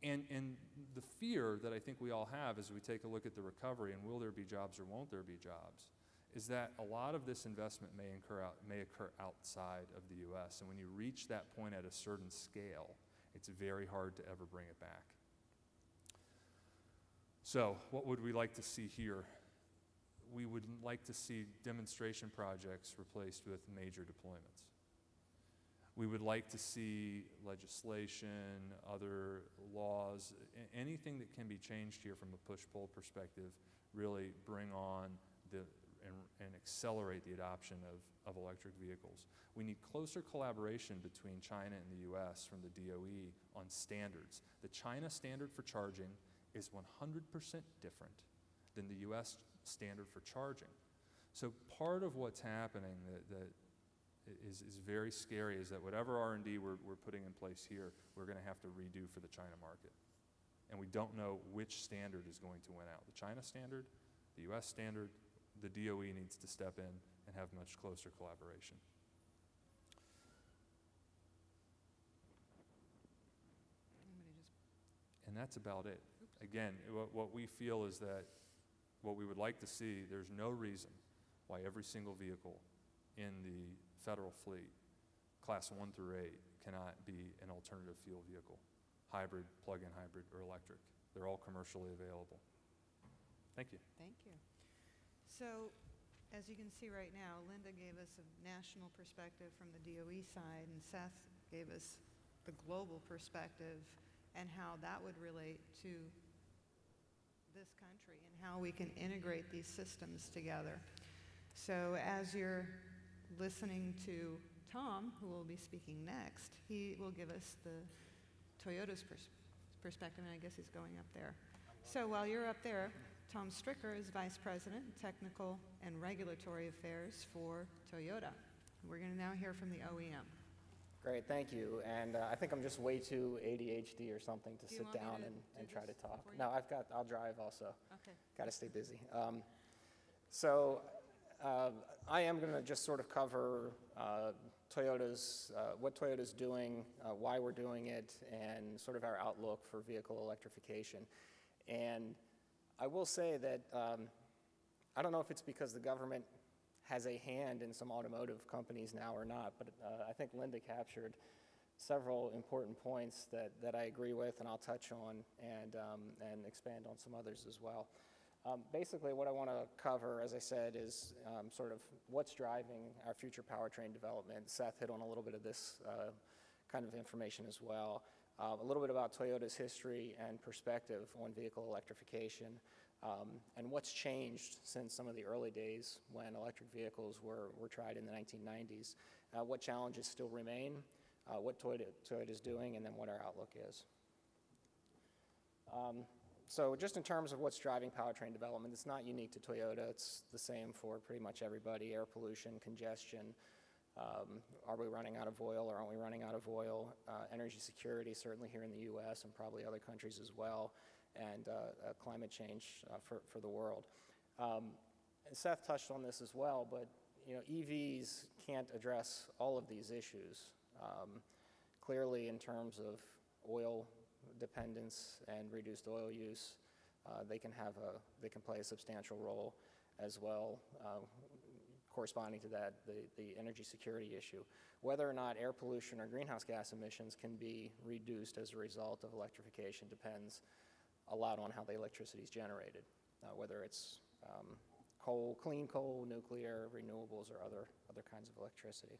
And the fear that I think we all have as we take a look at the recovery and will there be jobs or won't there be jobs, is that a lot of this investment may occur outside of the US. And when you reach that point at a certain scale, it's very hard to ever bring it back. So what would we like to see here? We would like to see demonstration projects replaced with major deployments. We would like to see legislation, other laws, anything that can be changed here from a push-pull perspective, really bring on and accelerate the adoption of electric vehicles. We need closer collaboration between China and the US from the DOE on standards. The China standard for charging is 100% different than the US standard for charging. So part of what's happening that is very scary is that whatever R&D we're putting in place here, we're going to have to redo for the China market. And we don't know which standard is going to win out. The China standard, the US standard, the DOE needs to step in and have much closer collaboration. that's about it. Again, what we feel is that what we would like to see, there's no reason why every single vehicle in the federal fleet, class 1 through 8, cannot be an alternative fuel vehicle, hybrid, plug-in hybrid, or electric. They're all commercially available. Thank you. Thank you. So, as you can see right now, Linda gave us a national perspective from the DOE side, and Seth gave us the global perspective and how that would relate to this country and how we can integrate these systems together. So as you're listening to Tom, who will be speaking next, he will give us the Toyota's perspective, and I guess he's going up there. So while you're up there, Tom Stricker is Vice President, Technical and Regulatory Affairs for Toyota. We're going to now hear from the OEM. Great, thank you. And I think I'm just way too ADHD or something to Do you sit want me down to and do try to this talk. for you? No, I'll drive also. Okay. Got to stay busy. So I am going to just sort of cover Toyota's, what Toyota's doing, why we're doing it, and sort of our outlook for vehicle electrification. And I will say that I don't know if it's because the government has a hand in some automotive companies now or not, but I think Linda captured several important points that I agree with, and I'll touch on and expand on some others as well. Basically, what I want to cover, as I said, is sort of what's driving our future powertrain development. Seth hit on a little bit of this kind of information as well. A little bit about Toyota's history and perspective on vehicle electrification, and what's changed since some of the early days when electric vehicles were tried in the 1990s, what challenges still remain, what Toyota's doing, and then what our outlook is. So just in terms of what's driving powertrain development, it's not unique to Toyota. It's the same for pretty much everybody: air pollution, congestion. Are we running out of oil or aren't we running out of oil? Energy security, certainly here in the U.S. and probably other countries as well, and climate change for the world. And Seth touched on this as well, but you know, EVs can't address all of these issues. Clearly, in terms of oil dependence and reduced oil use, they can play a substantial role as well. Corresponding to that, the energy security issue. Whether or not air pollution or greenhouse gas emissions can be reduced as a result of electrification depends a lot on how the electricity is generated, whether it's coal, clean coal, nuclear, renewables, or other kinds of electricity.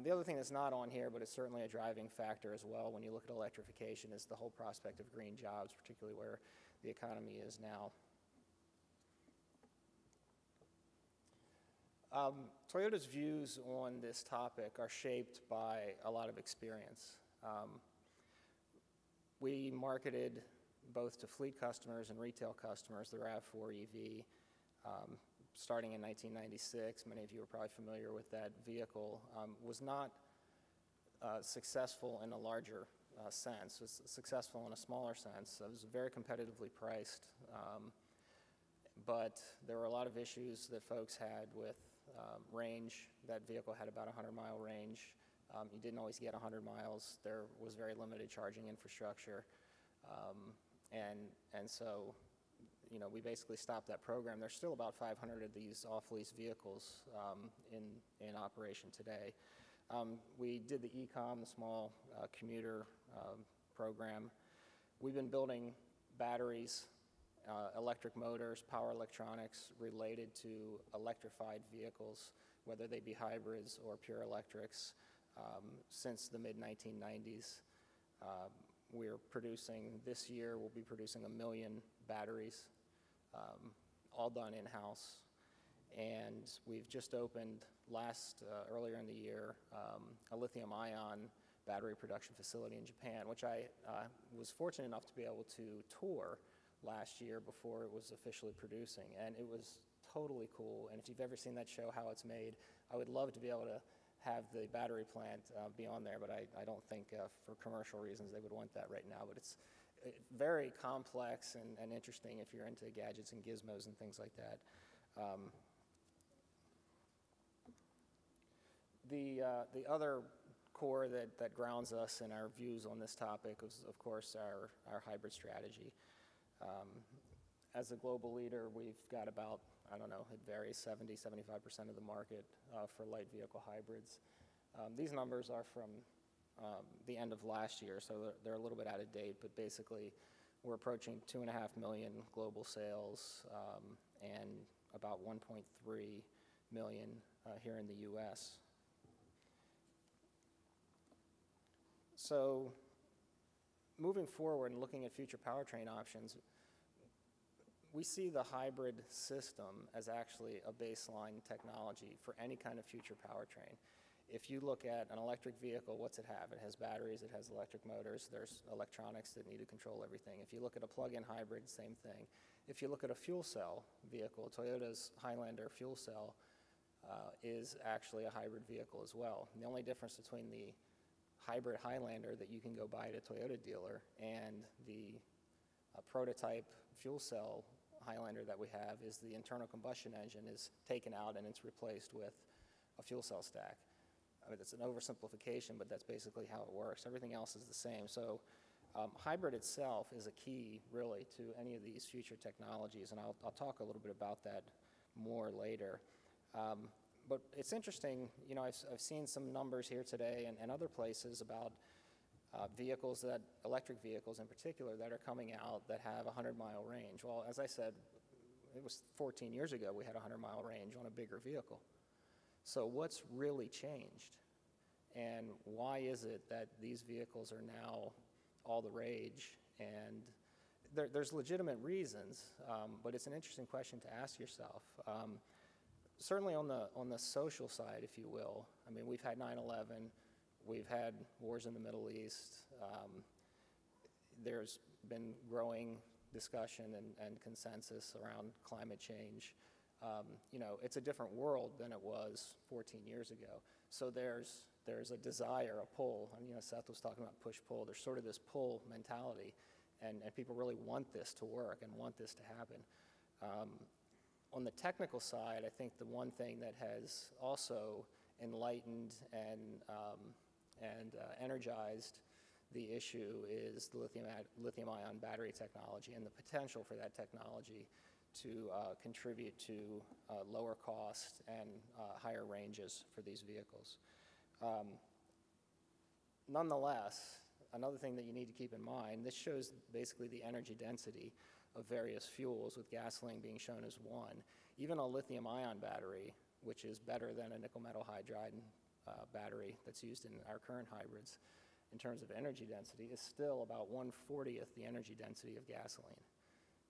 The other thing that's not on here, but it's certainly a driving factor as well when you look at electrification, is the whole prospect of green jobs, particularly where the economy is now. Toyota's views on this topic are shaped by a lot of experience. We marketed both to fleet customers and retail customers the RAV4 EV starting in 1996. Many of you are probably familiar with that vehicle. Was not successful in a larger sense. It was successful in a smaller sense. It was very competitively priced, but there were a lot of issues that folks had with range. That vehicle had about a 100-mile range. You didn't always get 100 miles. There was very limited charging infrastructure. And so, you know, we basically stopped that program. There's still about 500 of these off-lease vehicles in operation today. We did the ECOM, the small commuter program. We've been building batteries, electric motors, power electronics related to electrified vehicles, whether they be hybrids or pure electrics, since the mid-1990s. We're producing, this year, we'll be producing 1 million batteries, all done in-house. And we've just opened earlier in the year, a lithium-ion battery production facility in Japan, which I was fortunate enough to be able to tour last year before it was officially producing, and it was totally cool. And if you've ever seen that show, How It's Made, I would love to be able to have the battery plant be on there, but I don't think for commercial reasons they would want that right now. But it's very complex and interesting if you're into gadgets and gizmos and things like that. The other core that grounds us in our views on this topic is, of course, our hybrid strategy. As a global leader, we've got about, I don't know, it varies, 70, 75% of the market for light vehicle hybrids. These numbers are from the end of last year, so they're a little bit out of date, but basically we're approaching 2.5 million global sales and about 1.3 million here in the US. So moving forward and looking at future powertrain options, we see the hybrid system as actually a baseline technology for any kind of future powertrain. If you look at an electric vehicle, what's it have? It has batteries, it has electric motors, there's electronics that need to control everything. If you look at a plug-in hybrid, same thing. If you look at a fuel cell vehicle, Toyota's Highlander fuel cell is actually a hybrid vehicle as well. And the only difference between the hybrid Highlander that you can go buy at a Toyota dealer and the prototype fuel cell Highlander that we have is the internal combustion engine is taken out and it's replaced with a fuel cell stack. I mean, it's an oversimplification, but that's basically how it works. Everything else is the same. So hybrid itself is a key, really, to any of these future technologies, and I'll talk a little bit about that more later. But it's interesting, you know, I've seen some numbers here today and other places about vehicles electric vehicles in particular, that are coming out that have a 100-mile range. Well, as I said, it was 14 years ago we had a 100-mile range on a bigger vehicle. So what's really changed? And why is it that these vehicles are now all the rage? And there's legitimate reasons, but it's an interesting question to ask yourself. Certainly on the social side, if you will, I mean, we've had 9/11, we've had wars in the Middle East, there's been growing discussion and consensus around climate change. You know, it's a different world than it was 14 years ago. So there's a desire, a pull, and you know, Seth was talking about push-pull. There's sort of this pull mentality, and people really want this to work and want this to happen. On the technical side, I think the one thing that has also enlightened and energized the issue is the lithium-ion battery technology and the potential for that technology to contribute to lower cost and higher ranges for these vehicles. Nonetheless, another thing that you need to keep in mind, this shows basically the energy density of various fuels, with gasoline being shown as one. Even a lithium-ion battery, which is better than a nickel-metal hydride battery that's used in our current hybrids, in terms of energy density, is still about 1/40th the energy density of gasoline.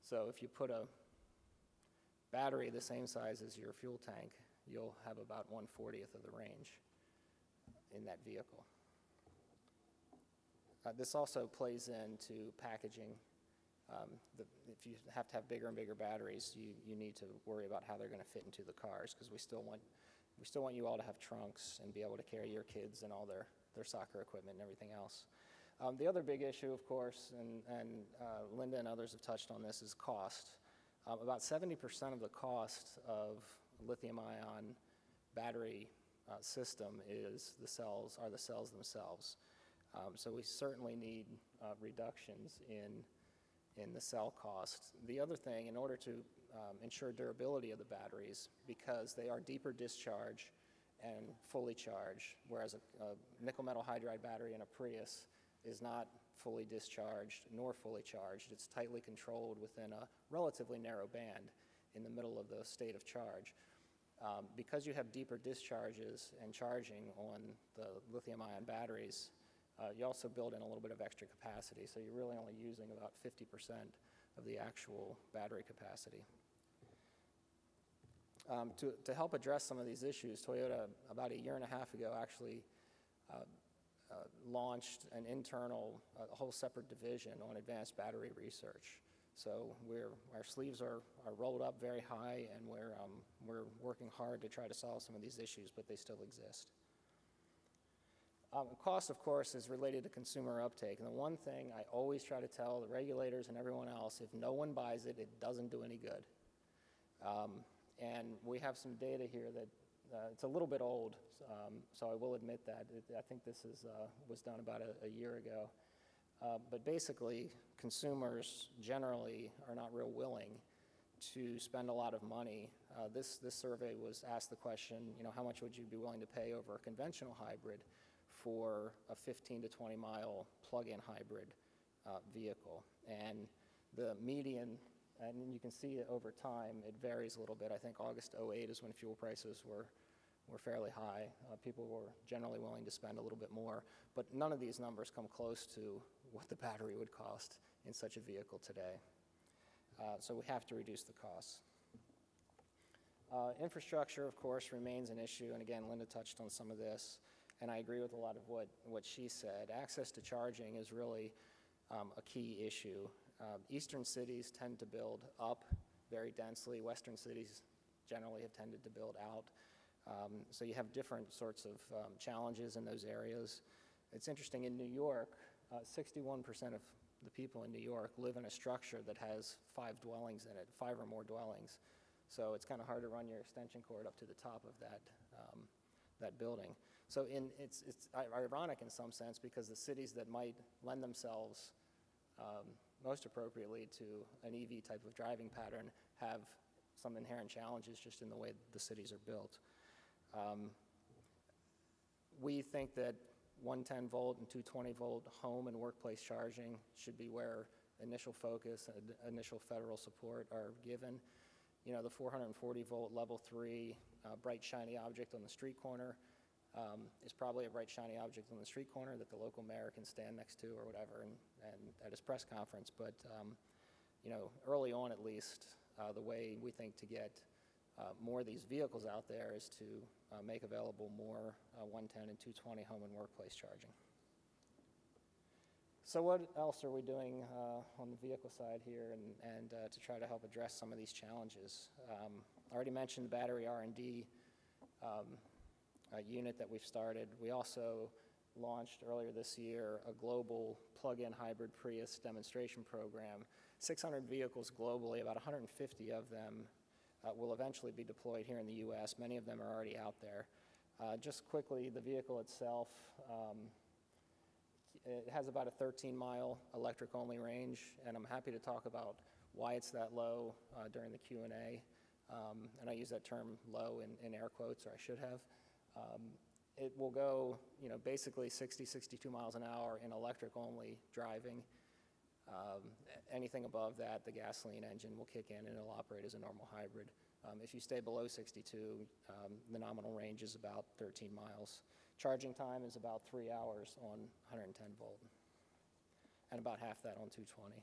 So if you put a battery the same size as your fuel tank, you'll have about 1/40th of the range in that vehicle. This also plays into packaging. If you have to have bigger and bigger batteries, you need to worry about how they're going to fit into the cars, because we still want you all to have trunks and be able to carry your kids and all their soccer equipment and everything else. The other big issue, of course, and Linda and others have touched on this, is cost. About 70% of the cost of lithium-ion battery system is the cells themselves. So we certainly need reductions in the cell cost. The other thing, in order to ensure durability of the batteries, because they are deeper discharge and fully charged, whereas a nickel-metal hydride battery in a Prius is not fully discharged nor fully charged. It's tightly controlled within a relatively narrow band in the middle of the state of charge. Because you have deeper discharges and charging on the lithium-ion batteries, you also build in a little bit of extra capacity, so you're really only using about 50% of the actual battery capacity. To help address some of these issues, Toyota, about 1.5 years ago, actually launched an internal, a whole separate division on advanced battery research. So our sleeves are rolled up very high, and we're working hard to try to solve some of these issues, but they still exist. Cost, of course, is related to consumer uptake. And the one thing I always try to tell the regulators and everyone else, if no one buys it, it doesn't do any good. And we have some data here that it's a little bit old, so I will admit that. I think this was done about a year ago. But basically, consumers generally are not real willing to spend a lot of money. This survey was asked the question, how much would you be willing to pay over a conventional hybrid for a 15 to 20 mile plug-in hybrid vehicle? And the median, and you can see it over time, it varies a little bit. I think August 08 is when fuel prices were fairly high. People were generally willing to spend a little bit more, but none of these numbers come close to what the battery would cost in such a vehicle today. So we have to reduce the costs. Infrastructure, of course, remains an issue, and again, Linda touched on some of this, and I agree with a lot of what she said. Access to charging is really a key issue. Eastern cities tend to build up very densely. Western cities generally have tended to build out. So you have different sorts of challenges in those areas. It's interesting, in New York, 61% of the people in New York live in a structure that has 5 dwellings in it, 5 or more dwellings. So it's kind of hard to run your extension cord up to the top of that building. So it's ironic in some sense, because the cities that might lend themselves most appropriately to an EV type of driving pattern have some inherent challenges just in the way the cities are built. We think that 110 volt and 220 volt home and workplace charging should be where initial focus and initial federal support are given. The 440 volt level 3 bright shiny object on the street corner is probably a bright shiny object on the street corner that the local mayor can stand next to or whatever and at his press conference. But early on at least, the way we think to get more of these vehicles out there is to make available more 110 and 220 home and workplace charging. So what else are we doing on the vehicle side here and to try to help address some of these challenges? I already mentioned the battery R&D unit that we've started. We also launched earlier this year a global plug-in hybrid Prius demonstration program. 600 vehicles globally, about 150 of them will eventually be deployed here in the U.S. Many of them are already out there. Just quickly, the vehicle itself, it has about a 13-mile electric-only range, and I'm happy to talk about why it's that low during the Q&A. And I use that term low in air quotes, or I should have. It will go, basically 60, 62 miles an hour in electric-only driving. Anything above that, the gasoline engine will kick in and it'll operate as a normal hybrid. If you stay below 62, the nominal range is about 13 miles. Charging time is about 3 hours on 110 volt, and about half that on 220.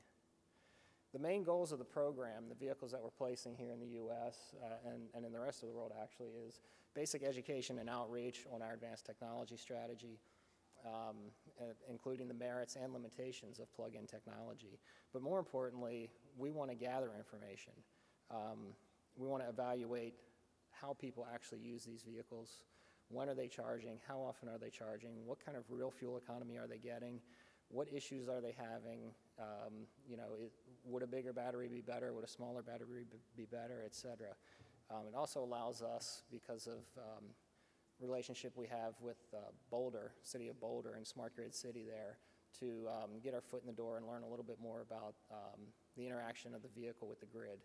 The main goals of the program, the vehicles that we're placing here in the U.S. And in the rest of the world actually, is basic education and outreach on our advanced technology strategy, including the merits and limitations of plug-in technology. But more importantly, we want to gather information. We want to evaluate how people actually use these vehicles. When are they charging? How often are they charging? What kind of real fuel economy are they getting? What issues are they having? Would a bigger battery be better? Would a smaller battery be better, et cetera? It also allows us, because of relationship we have with Boulder, City of Boulder and Smart Grid City there, to get our foot in the door and learn a little bit more about the interaction of the vehicle with the grid.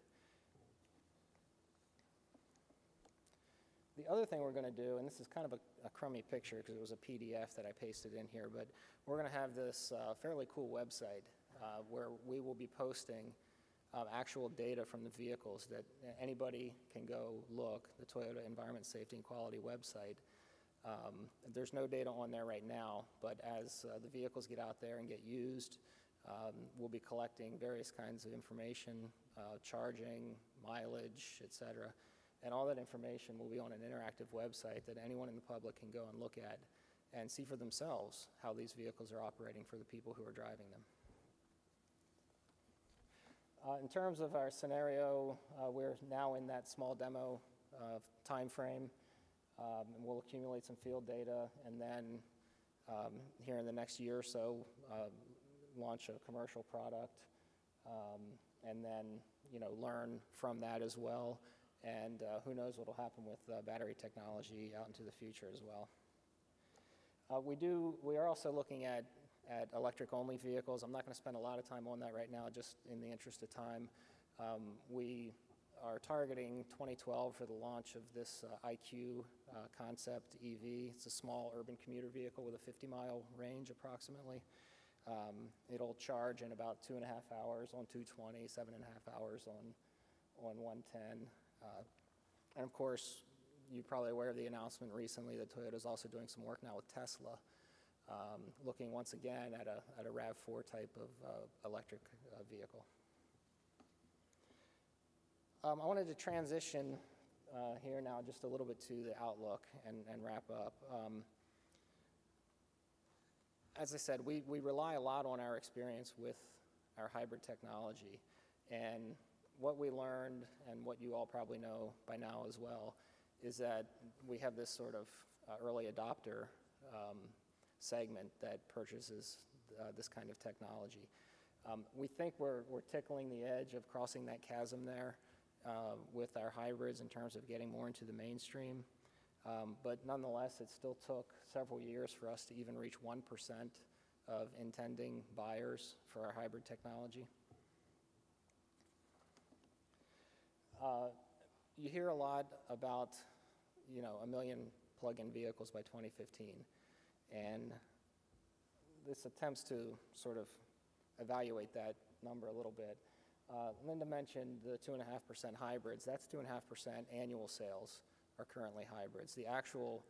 The other thing we're going to do, and this is kind of a crummy picture because it was a PDF that I pasted in here, but we're going to have this fairly cool website where we will be posting actual data from the vehicles that anybody can go look, the Toyota Environment, Safety, and Quality website. There's no data on there right now, but as the vehicles get out there and get used, we'll be collecting various kinds of information, charging, mileage, et cetera. And all that information will be on an interactive website that anyone in the public can go and look at and see for themselves how these vehicles are operating for the people who are driving them. In terms of our scenario, we're now in that small demo time frame, and we'll accumulate some field data, and then here in the next year or so, launch a commercial product, and then learn from that as well, and who knows what will happen with battery technology out into the future as well. We are also looking at electric-only vehicles. I'm not going to spend a lot of time on that right now, just in the interest of time. We are targeting 2012 for the launch of this IQ concept EV. It's a small urban commuter vehicle with a 50-mile range approximately. It'll charge in about 2.5 hours on 220, 7.5 hours on 110. And of course, you're probably aware of the announcement recently that Toyota is also doing some work now with Tesla, looking once again at a RAV4 type of electric vehicle. I wanted to transition here now just a little bit to the outlook and wrap up. As I said, we rely a lot on our experience with our hybrid technology, and what we learned, and what you all probably know by now as well, is that we have this sort of early adopter segment that purchases this kind of technology. We think we're tickling the edge of crossing that chasm there with our hybrids in terms of getting more into the mainstream. But nonetheless, it still took several years for us to even reach 1% of intending buyers for our hybrid technology. You hear a lot about, 1 million plug-in vehicles by 2015, and this attempts to sort of evaluate that number a little bit. Linda mentioned the 2.5% hybrids. That's 2.5% annual sales are currently hybrids. The actual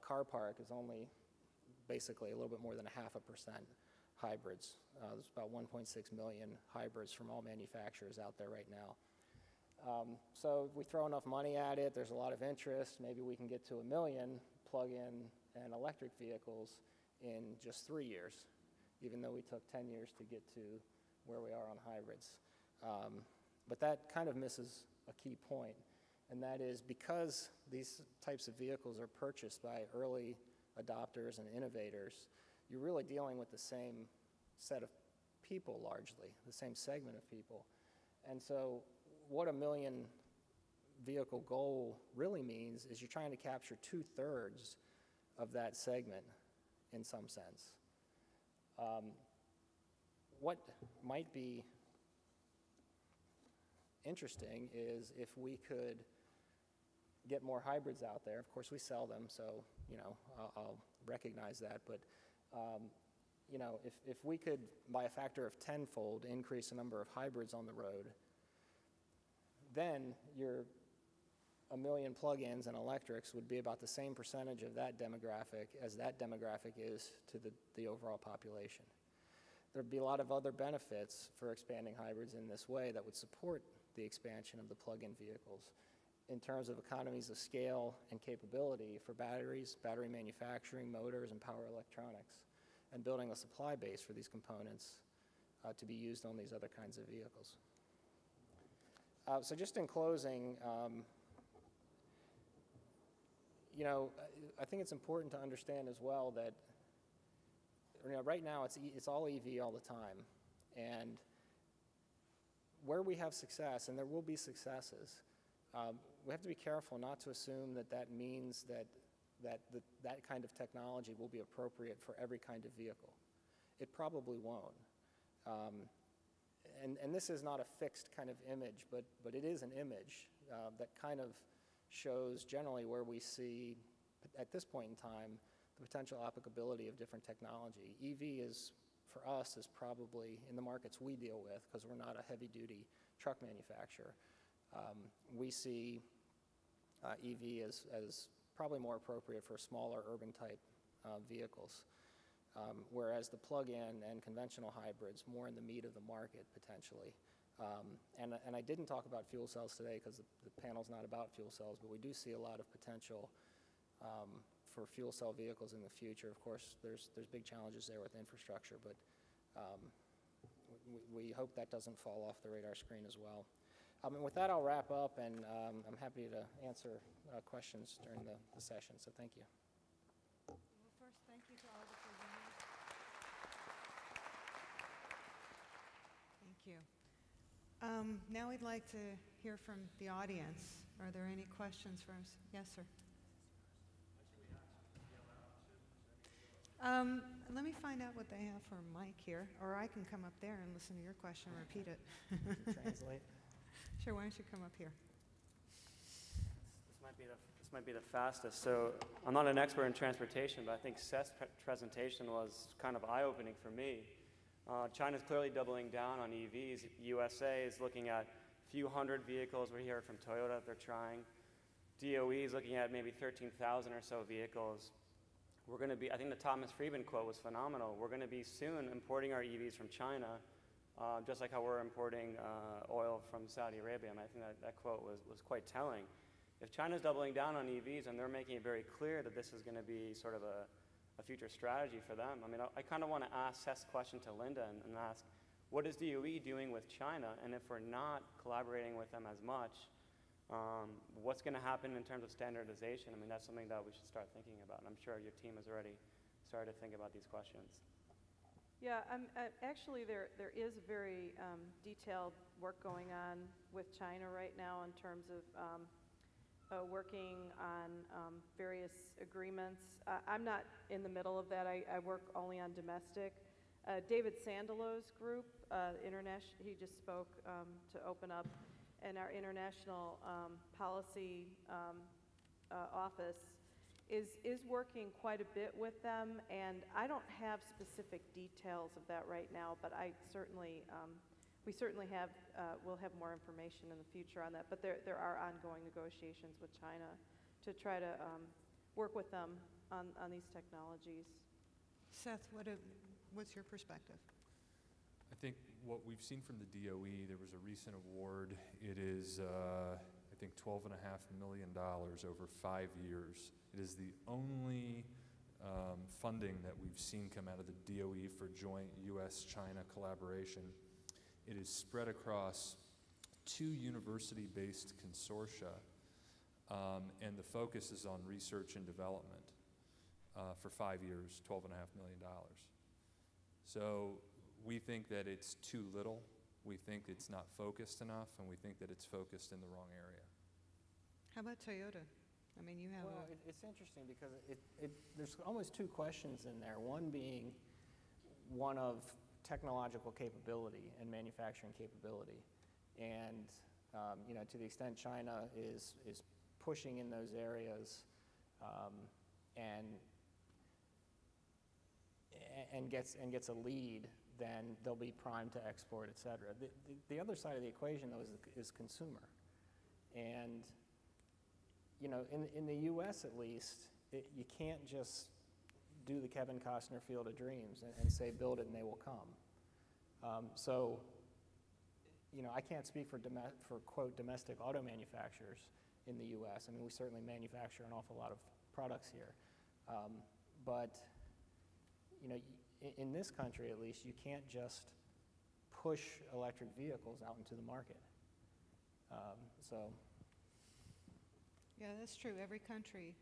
car park is only basically a little bit more than 0.5% hybrids. There's about 1.6 million hybrids from all manufacturers out there right now. So if we throw enough money at it, there's a lot of interest. Maybe we can get to 1 million plug-in and electric vehicles in just 3 years, even though we took 10 years to get to where we are on hybrids. But that kind of misses a key point, and that is because these types of vehicles are purchased by early adopters and innovators, you're really dealing with the same set of people largely, the same segment of people. And so what a 1 million vehicle goal really means is you're trying to capture 2/3 of that segment in some sense. What might be interesting is if we could get more hybrids out there. Of course, we sell them, so I'll recognize that. But if we could, by a factor of 10-fold, increase the number of hybrids on the road, then your 1 million plug-ins and electrics would be about the same percentage of that demographic as that demographic is to the overall population. There'd be a lot of other benefits for expanding hybrids in this way that would support the expansion of the plug-in vehicles in terms of economies of scale and capability for batteries, battery manufacturing, motors, and power electronics, and building a supply base for these components to be used on these other kinds of vehicles. So just in closing, I think it's important to understand as well that right now it's all EV all the time, and where we have success, and there will be successes, we have to be careful not to assume that means that kind of technology will be appropriate for every kind of vehicle. It probably won't. And this is not a fixed kind of image, but it is an image that kind of shows generally where we see, at this point in time, the potential applicability of different technology. EV is, for us, is probably, in the markets we deal with, because we're not a heavy-duty truck manufacturer, we see EV as probably more appropriate for smaller urban-type vehicles, whereas the plug-in and conventional hybrids more in the meat of the market, potentially. And I didn't talk about fuel cells today because the panel's not about fuel cells, but we do see a lot of potential for fuel cell vehicles in the future. Of course, there's big challenges there with infrastructure, but we hope that doesn't fall off the radar screen as well. And with that, I'll wrap up, and I'm happy to answer questions during the session, so thank you. Well, first, thank you to all the presenters. Thank you. Now we'd like to hear from the audience. Are there any questions for us? Yes, sir. Let me find out what they have for a mic here, or I can come up there and listen to your question and repeat it. Translate. Sure, why don't you come up here? This might be the fastest. So I'm not an expert in transportation, but I think Seth's presentation was kind of eye-opening for me. China's clearly doubling down on EVs. USA is looking at a few hundred vehicles. We heard from Toyota they're trying. DOE is looking at maybe 13,000 or so vehicles. We're going to be, I think the Thomas Friedman quote was phenomenal. We're going to be soon importing our EVs from China, just like how we're importing oil from Saudi Arabia. I mean, I think that quote was quite telling. If China's doubling down on EVs and they're making it very clear that this is going to be sort of a future strategy for them, I mean, I kind of want to ask Seth's question to Linda and ask, what is DOE doing with China? And if we're not collaborating with them as much, what's going to happen in terms of standardization? I mean, that's something that we should start thinking about. And I'm sure your team has already started to think about these questions. Yeah, actually there is very detailed work going on with China right now in terms of working on various agreements. I'm not in the middle of that. I work only on domestic. David Sandelo's group, he just spoke to open up, and our international policy office is working quite a bit with them, and I don't have specific details of that right now, but I certainly, we certainly have, we'll have more information in the future on that, but there are ongoing negotiations with China to try to work with them on these technologies. Seth, what's your perspective? I think what we've seen from the DOE, there was a recent award. It is, I think, $12.5 million over 5 years. It is the only funding that we've seen come out of the DOE for joint U.S.-China collaboration. It is spread across 2 university-based consortia, and the focus is on research and development for 5 years, $12.5 million. So we think that it's too little, we think it's not focused enough, and we think that it's focused in the wrong area. How about Toyota? I mean, you have Well, it's interesting because there's almost 2 questions in there. One being one of technological capability and manufacturing capability. And you know, to the extent China is pushing in those areas and gets a lead, then they'll be primed to export, et cetera. The other side of the equation, though, is consumer. And, you know, in the U.S. at least, you can't just do the Kevin Costner Field of Dreams and say, build it and they will come. So, you know, I can't speak for quote, domestic auto manufacturers in the U.S. I mean, we certainly manufacture an awful lot of products here. But, you know, in this country, at least, you can't just push electric vehicles out into the market. Yeah, that's true. Every country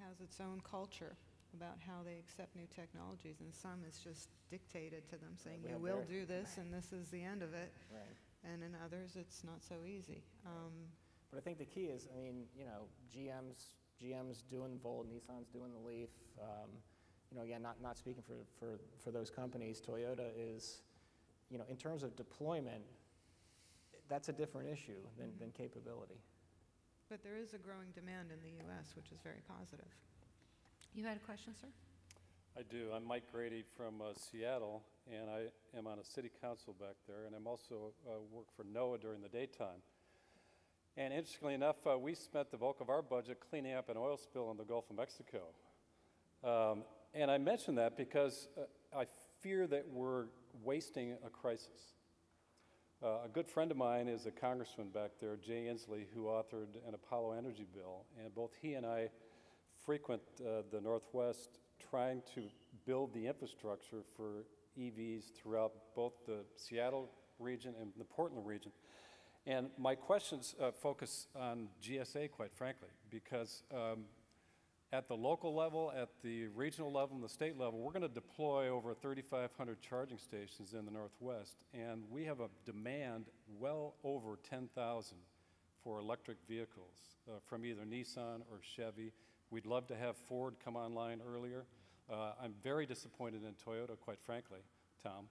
has its own culture about how they accept new technologies, and some is just dictated to them, saying you will do this, and this is the end of it. Right. And in others, it's not so easy. But I think the key is, I mean, you know, GM's doing the Volt, Nissan's doing the Leaf. You know, again, not speaking for those companies. Toyota is, you know, in terms of deployment, that's a different issue than capability. But there is a growing demand in the U.S., which is very positive. You had a question, sir? I do. I'm Mike Grady from Seattle, and I am on a city council back there, and I'm also work for NOAA during the daytime. And interestingly enough, we spent the bulk of our budget cleaning up an oil spill in the Gulf of Mexico. And I mention that because I fear that we're wasting a crisis. A good friend of mine is a congressman back there, Jay Inslee, who authored an Apollo energy bill, and both he and I frequent the Northwest trying to build the infrastructure for EVs throughout both the Seattle region and the Portland region. And my questions focus on GSA, quite frankly, because at the local level, at the regional level, and the state level, we're going to deploy over 3,500 charging stations in the Northwest, and we have a demand well over 10,000 for electric vehicles from either Nissan or Chevy. We'd love to have Ford come online earlier. I'm very disappointed in Toyota, quite frankly, Tom.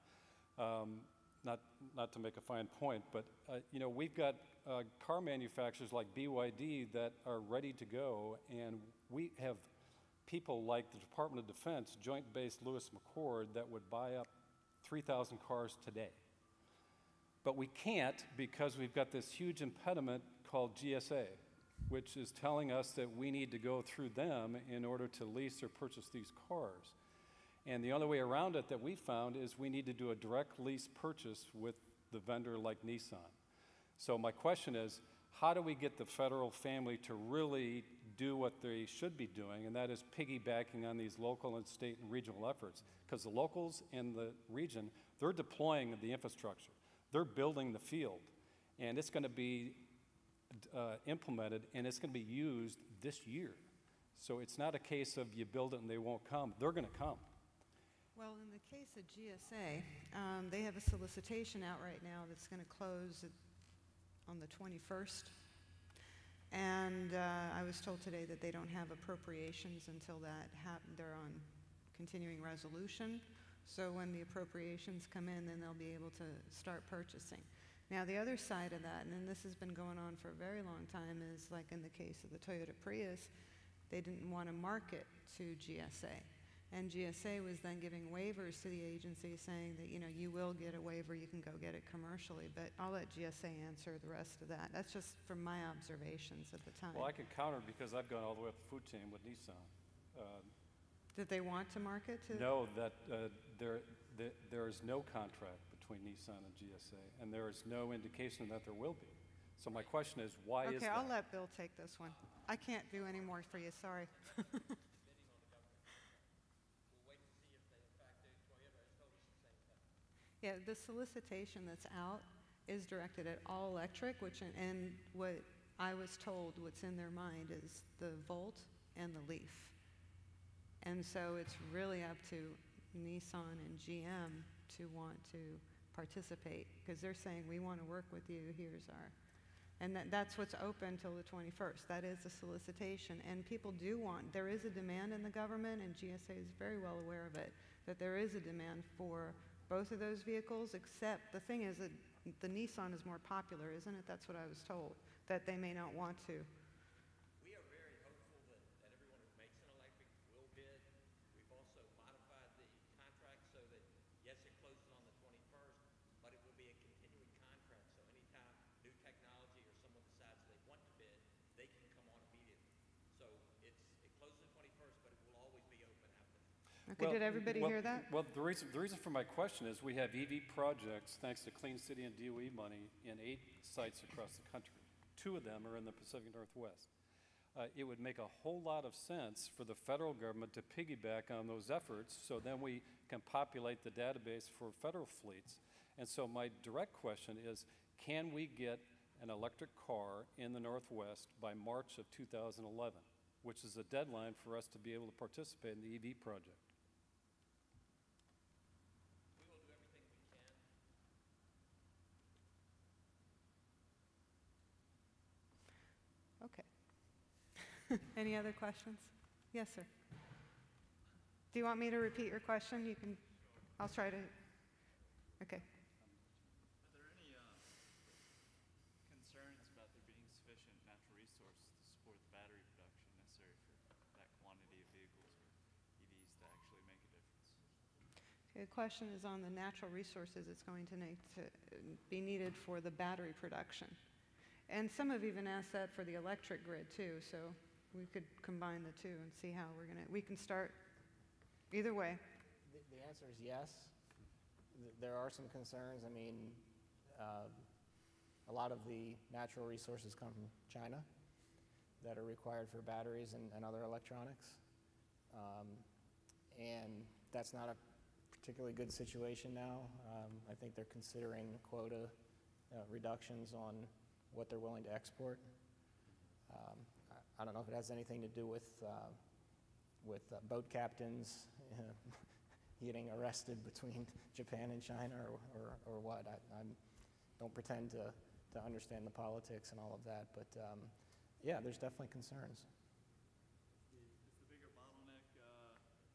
Not to make a fine point, but you know, we've got car manufacturers like BYD that are ready to go, and we have people like the Department of Defense, Joint Base Lewis McChord, that would buy up 3,000 cars today. But we can't because we've got this huge impediment called GSA, which is telling us that we need to go through them in order to lease or purchase these cars. And the only way around it that we found is we need to do a direct lease purchase with the vendor like Nissan. So my question is, how do we get the federal family to really do what they should be doing, and that is piggybacking on these local and state and regional efforts? Because the locals in the region, they're deploying the infrastructure. They're building the field, and it's going to be implemented, and it's going to be used this year. So it's not a case of you build it and they won't come. They're going to come. Well, in the case of GSA, they have a solicitation out right now that's going to close on the 21st. And I was told today that they don't have appropriations until that they're on continuing resolution. So when the appropriations come in, then they'll be able to start purchasing. Now, the other side of that, and this has been going on for a very long time, is like in the case of the Toyota Prius, they didn't want to market to GSA. And GSA was then giving waivers to the agency saying that, you know, you will get a waiver, you can go get it commercially, but I'll let GSA answer the rest of that. That's just from my observations at the time. Well, I can counter because I've gone all the way up the food chain with Nissan. Did they want to market to? No, that there is no contract between Nissan and GSA, and there is no indication that there will be. So my question is, why is that? Okay, I'll let Bill take this one. I can't do any more for you, sorry. Yeah, the solicitation that's out is directed at all electric, and what I was told, what's in their mind is the Volt and the Leaf. And so it's really up to Nissan and GM to want to participate, because they're saying, we want to work with you, here's our, and that's what's open till the 21st. That is a solicitation, and people do want, there is a demand in the government, and GSA is very well aware of it, that there is a demand for both of those vehicles, except the thing is that the Nissan is more popular, isn't it? That's what I was told, that they may not want to. We are very hopeful that everyone who makes an electric will bid. We've also modified the contract so that, yes, it closes on the 21st, but it will be a continuing contract. So anytime new technology or someone decides they want to bid, they can come on immediately. So it closes the 21st, but it will always be open after that. Okay, did everybody hear that? Well, the reason for my question is we have EV projects, thanks to Clean City and DOE money, in 8 sites across the country. 2 of them are in the Pacific Northwest. It would make a whole lot of sense for the federal government to piggyback on those efforts, so then we can populate the database for federal fleets. And so my direct question is, can we get an electric car in the Northwest by March of 2011, which is a deadline for us to be able to participate in the EV project? Okay. Any other questions? Yes, sir. Do you want me to repeat your question? You can, I'll try to, okay. Are there any concerns about there being sufficient natural resources to support the battery production necessary for that quantity of vehicles or EVs to actually make a difference? Okay, the question is on the natural resources it's going to be needed for the battery production. And some have even asked that for the electric grid too, so we could combine the two and see how we can start either way. The answer is yes. There are some concerns. I mean, a lot of the natural resources come from China that are required for batteries and other electronics. And that's not a particularly good situation now. I think they're considering quota reductions on what they're willing to export. I don't know if it has anything to do with boat captains getting arrested between Japan and China or what. I don't pretend to to understand the politics and all of that. But yeah, there's definitely concerns. Is the bigger bottleneck the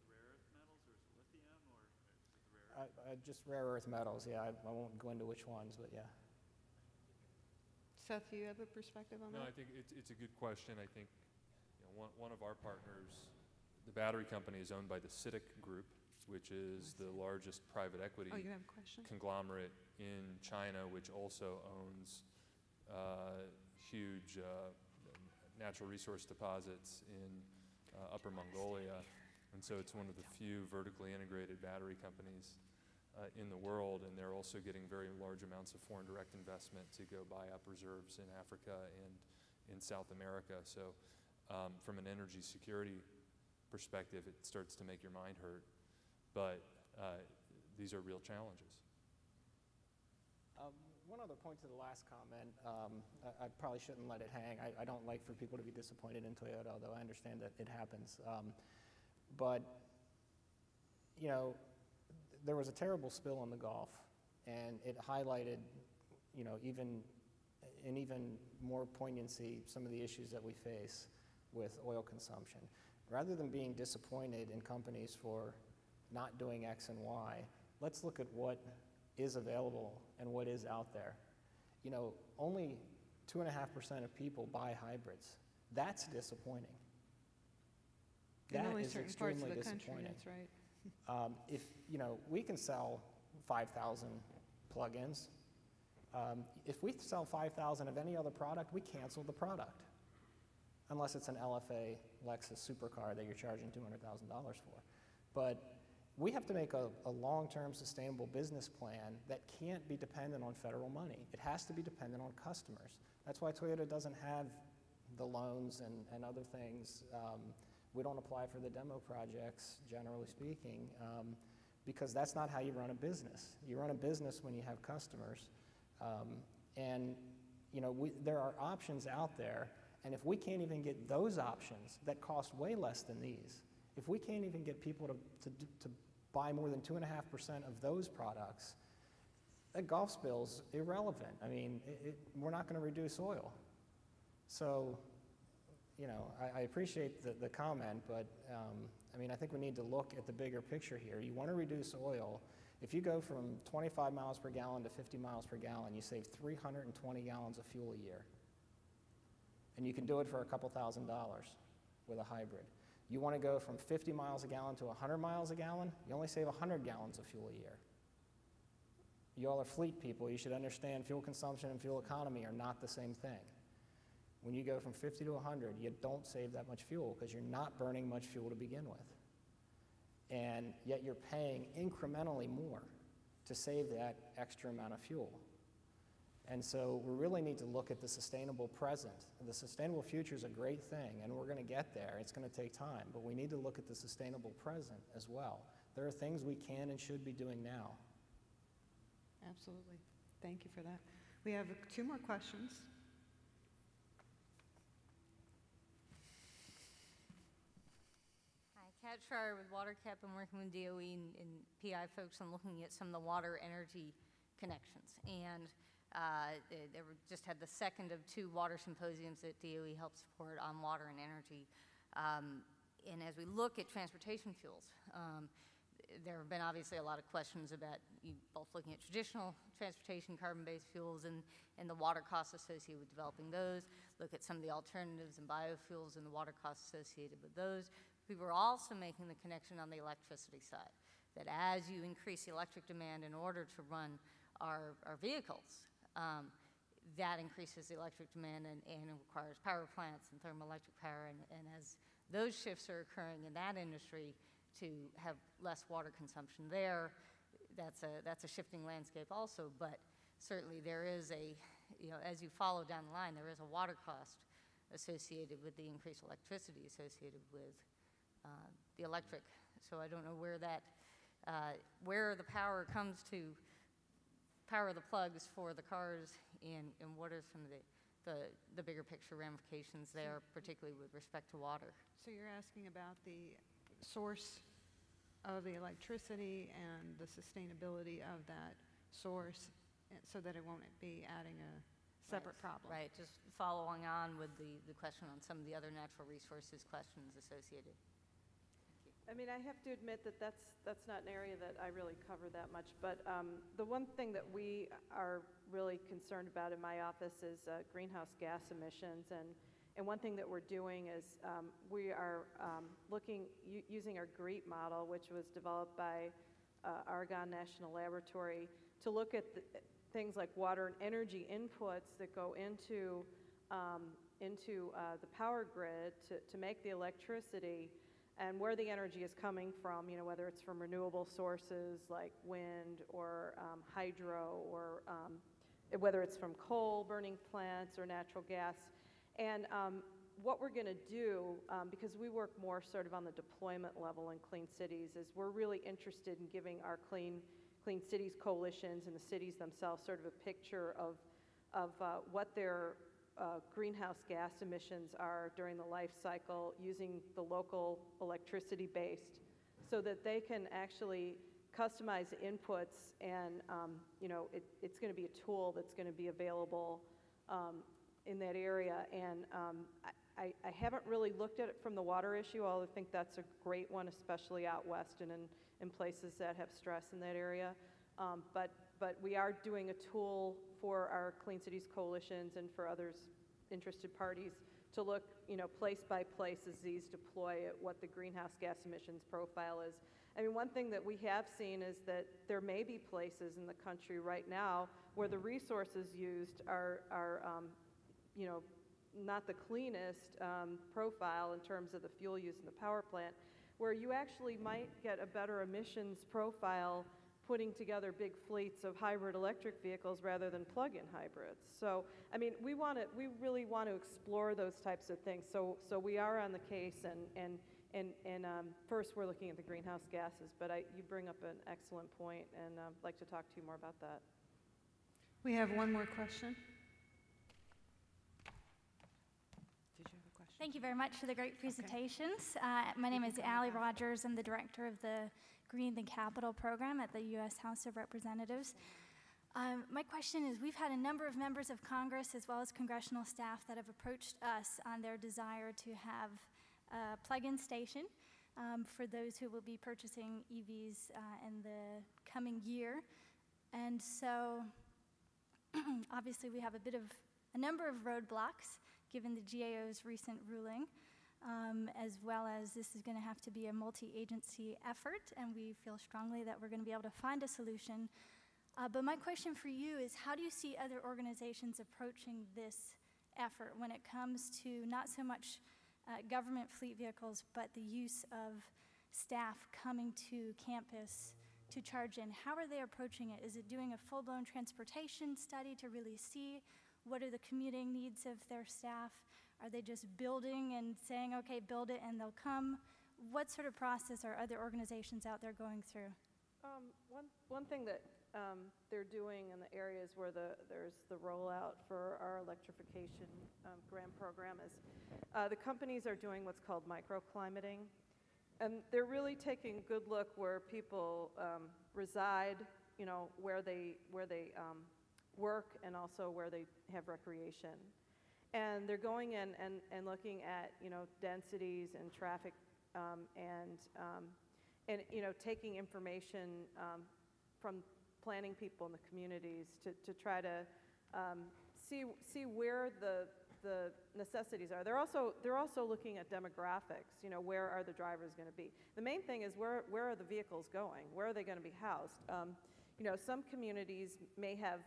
rare earth metals, or is it lithium, or is it the rare earth? Just rare earth metals, yeah. I won't go into which ones, but yeah. Seth, do you have a perspective on No, that? I think it's a good question. I think one of our partners, the battery company, is owned by the CITIC Group, which is the largest private equity Oh, you have a question? conglomerate in China, which also owns huge natural resource deposits in Upper Mongolia. And so it's one of the few vertically integrated battery companies in the world, and they're also getting very large amounts of foreign direct investment to go buy up reserves in Africa and in South America. So from an energy security perspective, it starts to make your mind hurt. But these are real challenges. One other point to the last comment, I probably shouldn't let it hang. I don't like for people to be disappointed in Toyota, although I understand that it happens. But, you know, there was a terrible spill in the Gulf, and it highlighted, you know, even more poignancy some of the issues that we face with oil consumption. Rather than being disappointed in companies for not doing X and Y, let's look at what is available and what is out there. You know, only 2.5% of people buy hybrids. That's disappointing. In That only is certain parts of extremely the country, disappointing. that's right. If, you know, we can sell 5,000 plug-ins. If we sell 5,000 of any other product, we cancel the product, unless it's an LFA Lexus supercar that you're charging $200,000 for. But we have to make a long-term sustainable business plan that can't be dependent on federal money. It has to be dependent on customers. That's why Toyota doesn't have the loans and other things. We don't apply for the demo projects, generally speaking, because that's not how you run a business. You run a business when you have customers. And you know, there are options out there, and if we can't even get those options that cost way less than these, if we can't even get people to buy more than 2.5% of those products, that Gulf spill's irrelevant. I mean, we're not going to reduce oil. So, you know, I appreciate the comment, but I mean, I think we need to look at the bigger picture here. You want to reduce oil. If you go from 25 miles per gallon to 50 miles per gallon, you save 320 gallons of fuel a year. And you can do it for a couple $1,000s with a hybrid. You want to go from 50 miles a gallon to 100 miles a gallon, you only save 100 gallons of fuel a year. You all are fleet people. You should understand fuel consumption and fuel economy are not the same thing. When you go from 50 to 100, you don't save that much fuel because you're not burning much fuel to begin with. And yet you're paying incrementally more to save that extra amount of fuel. And so we really need to look at the sustainable present. The sustainable future is a great thing, and we're going to get there. It's going to take time, but we need to look at the sustainable present as well. There are things we can and should be doing now. Absolutely. Thank you for that. We have 2 more questions. Hi, Kat Schreier with WaterCap. I'm working with DOE and PI folks on looking at some of the water energy connections. And just had the second of 2 water symposiums that DOE helped support on water and energy. And as we look at transportation fuels, there have been obviously a lot of questions about you both looking at traditional transportation carbon-based fuels and the water costs associated with developing those, look at some of the alternatives and biofuels and the water costs associated with those. We were also making the connection on the electricity side, that as you increase the electric demand in order to run our vehicles, that increases the electric demand and requires power plants and thermoelectric power. And as those shifts are occurring in that industry to have less water consumption there, that's a shifting landscape also. But certainly there is as you follow down the line, there is a water cost associated with the increased electricity associated with the electric. So I don't know where where the power comes to power the plugs for the cars, and what are some of the bigger picture ramifications there, particularly with respect to water. So you're asking about the source of the electricity and the sustainability of that source so that it won't be adding a separate problem. Right, just following on with the question on some of the other natural resources questions associated. I mean, I have to admit that that's not an area that I really cover that much, but the one thing that we are really concerned about in my office is greenhouse gas emissions, and one thing that we're doing is we are using our GREET model, which was developed by Argonne National Laboratory, to look at things like water and energy inputs that go into the power grid to make the electricity, and where the energy is coming from, you know, whether it's from renewable sources like wind or hydro, or whether it's from coal burning plants or natural gas. And what we're going to do, because we work more sort of on the deployment level in Clean Cities, is we're really interested in giving our Clean Cities coalitions and the cities themselves sort of a picture of what their greenhouse gas emissions are during the life cycle using the local electricity based, so that they can actually customize the inputs, and you know, it's going to be a tool that's going to be available in that area. And I haven't really looked at it from the water issue, although I think that's a great one, especially out west and in places that have stress in that area. But we are doing a tool for our Clean Cities coalitions and for others interested parties to look, you know, place by place as these deploy at what the greenhouse gas emissions profile is. I mean, one thing that we have seen is that there may be places in the country right now where the resources used are you know, not the cleanest profile in terms of the fuel used in the power plant, where you actually might get a better emissions profile putting together big fleets of hybrid electric vehicles rather than plug-in hybrids. So, I mean, we really want to explore those types of things. So we are on the case, and first we're looking at the greenhouse gases, but you bring up an excellent point, and I'd like to talk to you more about that. We have one more question. Did you have a question? Thank you very much for the great presentations. My name is Allie Rogers. I'm the director of the Green the Capital program at the U.S. House of Representatives. My question is, we've had a number of members of Congress as well as congressional staff that have approached us on their desire to have a plug-in station for those who will be purchasing EVs in the coming year. And so obviously we have a number of roadblocks given the GAO's recent ruling, as well as this is going to have to be a multi-agency effort, and we feel strongly that we're going to be able to find a solution. But my question for you is, how do you see other organizations approaching this effort when it comes to not so much government fleet vehicles, but the use of staff coming to campus to charge in? How are they approaching it? Is it doing a full-blown transportation study to really see what are the commuting needs of their staff? Are they just building and saying, okay, build it and they'll come? What sort of process are other organizations out there going through? One thing that they're doing in the areas where there's the rollout for our electrification grant program is the companies are doing what's called microclimating. And they're really taking a good look where people reside, you know, where they work, and also where they have recreation. And they're going in and looking at, you know, densities and traffic, and you know, taking information from planning people in the communities to try to see where the necessities are. They're also looking at demographics. You know, where are the drivers going to be? The main thing is where are the vehicles going? Where are they going to be housed? You know, some communities may have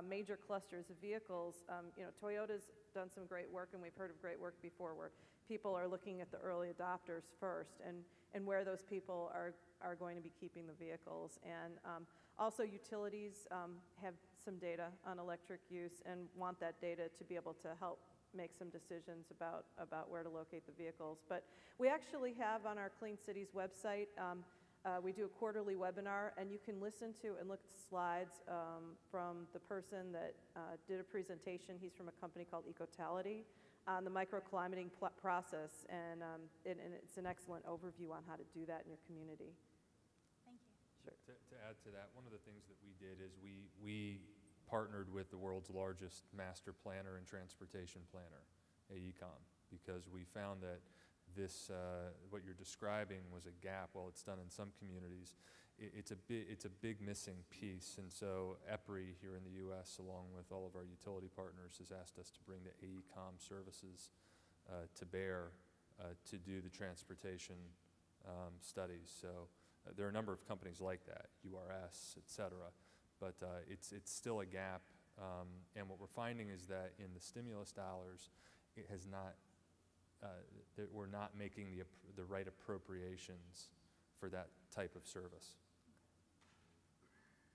major clusters of vehicles. You know, Toyota's done some great work, and we've heard of great work before, where people are looking at the early adopters first, and where those people are going to be keeping the vehicles. And also utilities have some data on electric use and want that data to be able to help make some decisions about where to locate the vehicles. But we actually have on our Clean Cities website, we do a quarterly webinar, and you can listen to and look at the slides from the person that did a presentation. He's from a company called Ecotality on the microclimating process, and it's an excellent overview on how to do that in your community. Thank you. Sure. To add to that, one of the things that we did is we partnered with the world's largest master planner and transportation planner, AECOM, because we found that this, what you're describing was a gap. While it's done in some communities, it's a big missing piece. And so EPRI here in the U.S., along with all of our utility partners, has asked us to bring the AECOM services to bear to do the transportation studies. So there are a number of companies like that, URS, et cetera, but it's still a gap. And what we're finding is that in the stimulus dollars, it has not, that we're not making the right appropriations for that type of service.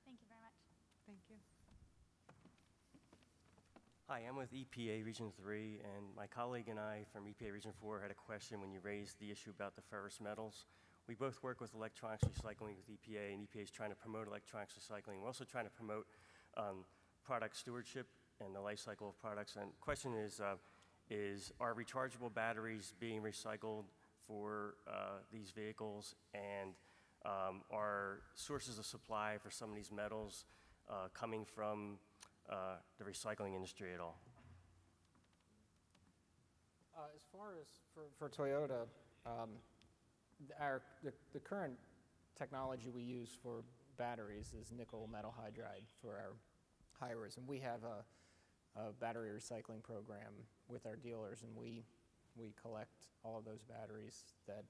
Thank you very much. Thank you. Hi, I'm with EPA Region 3, and my colleague and I from EPA Region 4 had a question when you raised the issue about the ferrous metals. We both work with electronics recycling with EPA, and EPA is trying to promote electronics recycling. We're also trying to promote product stewardship and the life cycle of products. And the question is are rechargeable batteries being recycled for these vehicles, and are sources of supply for some of these metals coming from the recycling industry at all? As far as for Toyota, the current technology we use for batteries is nickel metal hydride for our hybrids, and we have a battery recycling program with our dealers, and we collect all of those batteries that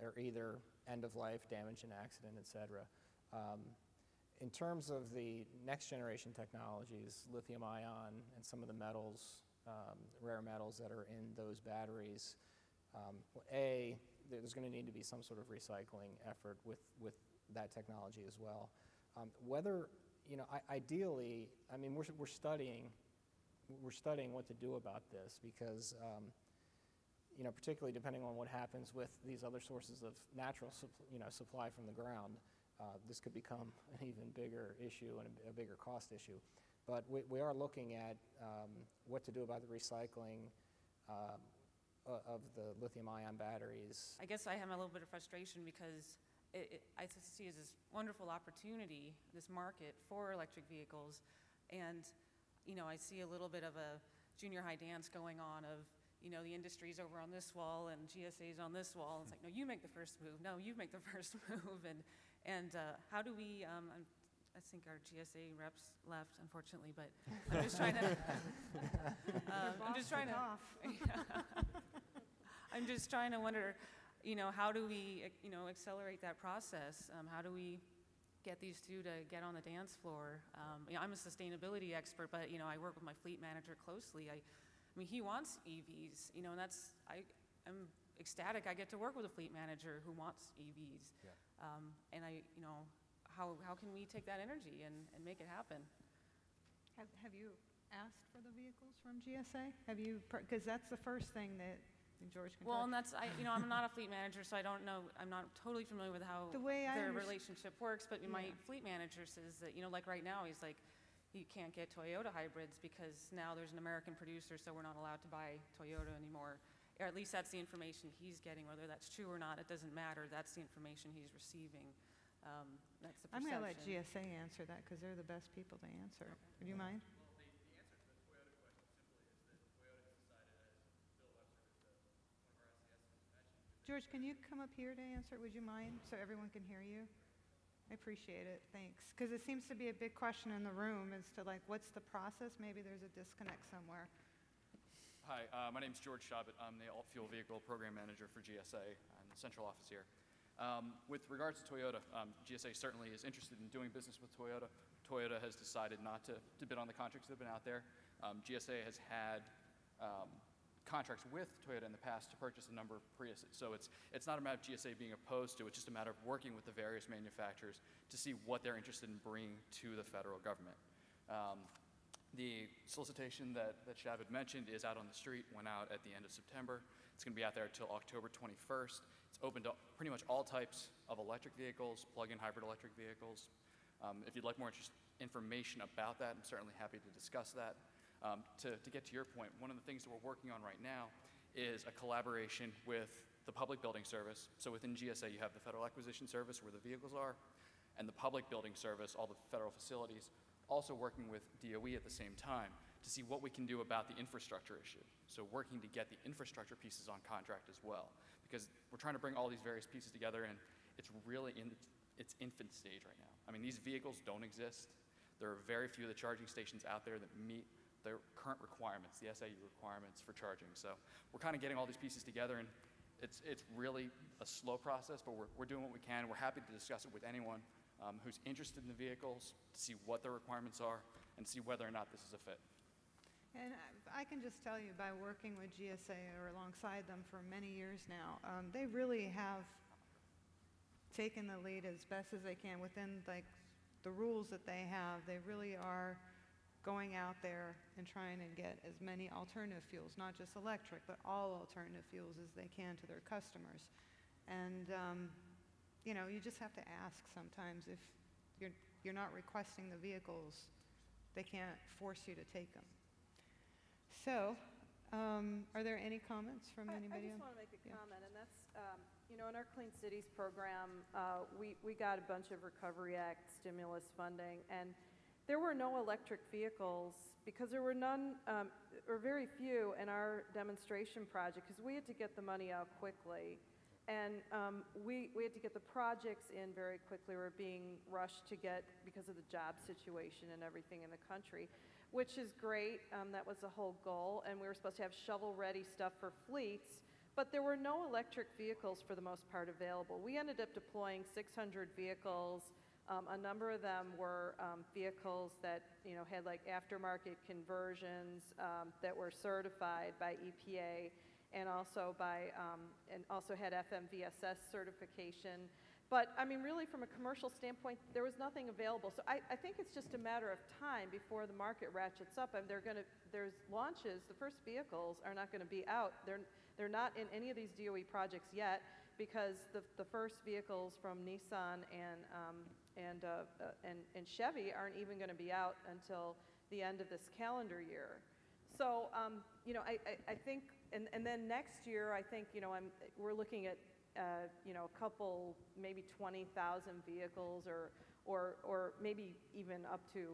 are either end of life, damage in accident, et cetera. In terms of the next generation technologies, lithium ion and some of the metals, rare metals that are in those batteries, there's going to need to be some sort of recycling effort with that technology as well. Whether, ideally, I mean, we're studying what to do about this because, particularly depending on what happens with these other sources of natural, supply from the ground, this could become an even bigger issue and a bigger cost issue. But we are looking at what to do about the recycling of the lithium-ion batteries. I guess I have a little bit of frustration because I see it as this wonderful opportunity, this market for electric vehicles, and I see a little bit of a junior high dance going on of the industry's over on this wall and GSA's on this wall. It's like, no, you make the first move. No, you make the first move. And how do we? I think our GSA reps left, unfortunately, but I'm just trying to. I'm just trying to wonder, how do we, accelerate that process? How do we get these two to get on the dance floor? I'm a sustainability expert, but I work with my fleet manager closely. I mean, he wants EVs, and I'm ecstatic. I get to work with a fleet manager who wants EVs, yeah. And how can we take that energy and make it happen? Have you asked for the vehicles from GSA? Have you? Because that's the first thing that George can. Well, and that's I'm not a fleet manager, so I don't know. I'm not totally familiar with how their relationship works. But my fleet manager says that like right now he's like, you can't get Toyota hybrids because now there's an American producer, so we're not allowed to buy Toyota anymore. Or at least that's the information he's getting. Whether that's true or not, it doesn't matter. That's the information he's receiving. That's the perception. I'm going to let GSA answer that because they're the best people to answer. Would you mind? Well, the answer to the Toyota question simply is that Toyota has decided, as Bill Webster, one of our SES mentioned. George, can you come up here to answer? Would you mind so everyone can hear you? I appreciate it. Thanks. Because it seems to be a big question in the room as to what's the process? Maybe there's a disconnect somewhere. Hi, my name is George Shabbat. I'm the Alt-Fuel Vehicle Program Manager for GSA. I'm the central office here. With regards to Toyota, GSA certainly is interested in doing business with Toyota. Toyota has decided not to bid on the contracts that have been out there. GSA has had contracts with Toyota in the past to purchase a number of Priuses. So it's not a matter of GSA being opposed to it, it's just a matter of working with the various manufacturers to see what they're interested in bringing to the federal government. The solicitation that Shabbat mentioned is out on the street, went out at the end of September. It's going to be out there until October 21st. It's open to pretty much all types of electric vehicles, plug-in hybrid electric vehicles. If you'd like more information about that, I'm certainly happy to discuss that. To get to your point, one of the things that we're working on right now is a collaboration with the Public Building Service. So within GSA, you have the Federal Acquisition Service where the vehicles are, and the Public Building Service, all the federal facilities, also working with DOE at the same time to see what we can do about the infrastructure issue. So working to get the infrastructure pieces on contract as well, because we're trying to bring all these various pieces together, and it's really in its infant stage right now. I mean, these vehicles don't exist. There are very few of the charging stations out there that meet their current requirements, the SAU requirements for charging. So we're kind of getting all these pieces together, and it's really a slow process, but we're doing what we can. We're happy to discuss it with anyone who's interested in the vehicles, to see what their requirements are, and see whether or not this is a fit. And I can just tell you, by working with GSA or alongside them for many years now, they really have taken the lead as best as they can within like the rules that they have. They really are going out there and trying to get as many alternative fuels, not just electric, but all alternative fuels as they can to their customers. And you know, you just have to ask sometimes. If you're not requesting the vehicles, they can't force you to take them. So, are there any comments from anybody? I just want to make a comment, and that's, you know, in our Clean Cities program, we got a bunch of Recovery Act stimulus funding, and there were no electric vehicles because there were none, or very few in our demonstration project, because we had to get the money out quickly. And we had to get the projects in very quickly. We were being rushed to get, because of the job situation and everything in the country, which is great. That was the whole goal. And we were supposed to have shovel-ready stuff for fleets, but there were no electric vehicles for the most part available. We ended up deploying 600 vehicles. A number of them were vehicles that, you know, had like aftermarket conversions that were certified by EPA, and also had FMVSS certification. But I mean, really from a commercial standpoint, there was nothing available. So I think it's just a matter of time before the market ratchets up, and there's launches. The first vehicles are not going to be out. They're not in any of these DOE projects yet, because the first vehicles from Nissan and Chevy aren't even going to be out until the end of this calendar year. So you know, I think, and then next year, I think, you know, we're looking at you know, a couple, maybe 20,000 vehicles, or maybe even up to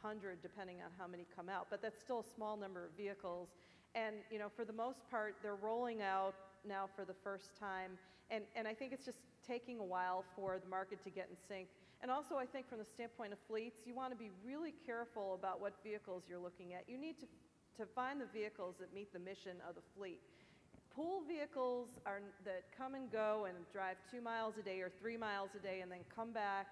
100, depending on how many come out. But that's still a small number of vehicles, and you know, for the most part, they're rolling out now for the first time, and I think it's just taking a while for the market to get in sync. And also, I think from the standpoint of fleets, you want to be really careful about what vehicles you're looking at. You need to find the vehicles that meet the mission of the fleet. Pool vehicles that come and go and drive 2 miles a day or 3 miles a day and then come back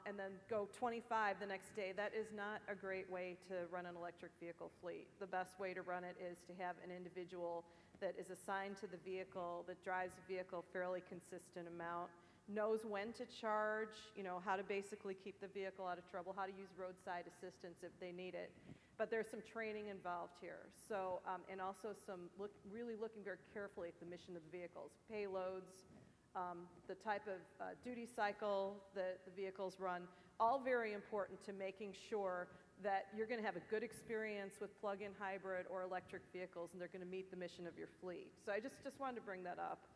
and then go 25 the next day, that is not a great way to run an electric vehicle fleet. The best way to run it is to have an individual that is assigned to the vehicle, that drives the vehicle a fairly consistent amount, knows when to charge, you know, how to basically keep the vehicle out of trouble, how to use roadside assistance if they need it. But there's some training involved here. So, and also really looking very carefully at the mission of the vehicles, payloads, the type of duty cycle that the vehicles run, all very important to making sure that you're going to have a good experience with plug-in hybrid or electric vehicles, and they're going to meet the mission of your fleet. So I just wanted to bring that up,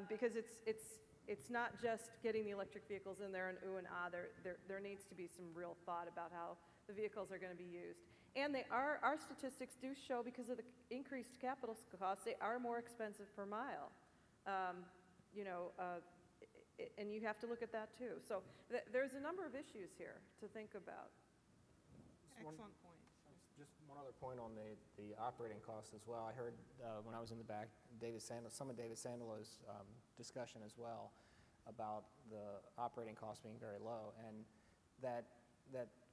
because it's not just getting the electric vehicles in there and ooh and ah. There needs to be some real thought about how the vehicles are going to be used. And our statistics do show, because of the increased capital costs, they are more expensive per mile. You know, and you have to look at that too. So there's a number of issues here to think about. Excellent point. Just one other point on the operating costs as well. I heard when I was in the back, some of David Sandelo's discussion as well about the operating costs being very low, and that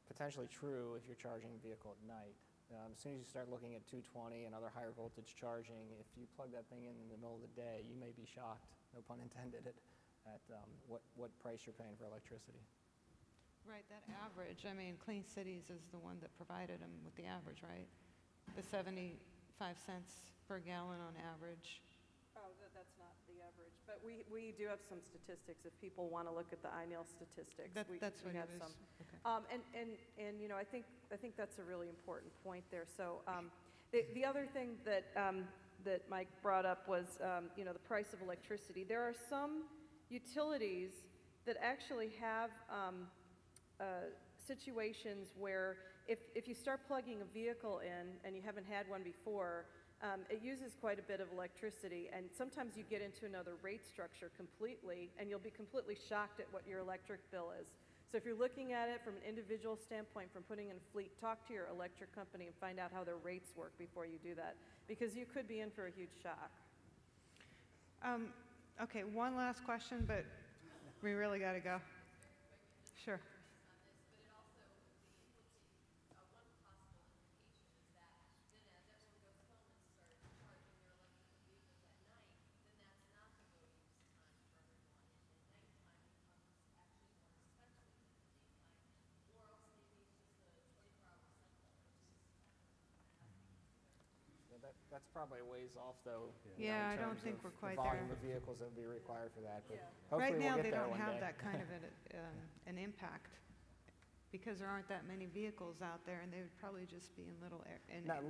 potentially true if you're charging a vehicle at night. As soon as you start looking at 220 and other higher voltage charging, if you plug that thing in the middle of the day, you may be shocked, no pun intended, at what price you're paying for electricity. Right, that average, I mean, Clean Cities is the one that provided them with the average, right? The 75 cents per gallon on average. Oh, that's not the average. But we do have some statistics if people want to look at the INEL statistics. That's what we have it is. some. Okay. And you know, I think that's a really important point there. So the other thing that Mike brought up was you know, the price of electricity. There are some utilities that actually have situations where if you start plugging a vehicle in and you haven't had one before, it uses quite a bit of electricity, and sometimes you get into another rate structure completely, and you'll be completely shocked at what your electric bill is. So if you're looking at it from an individual standpoint, from putting in a fleet, talk to your electric company and find out how their rates work before you do that, because you could be in for a huge shock. Okay, one last question, but we really got to go. Sure. That's probably a ways off, though. Yeah, I in don't terms think of we're quite the volume there. of vehicles that would be required for that. But Right hopefully now, we'll they get there don't one have day. that kind of an impact because there aren't that many vehicles out there, and they would probably just be in little Now,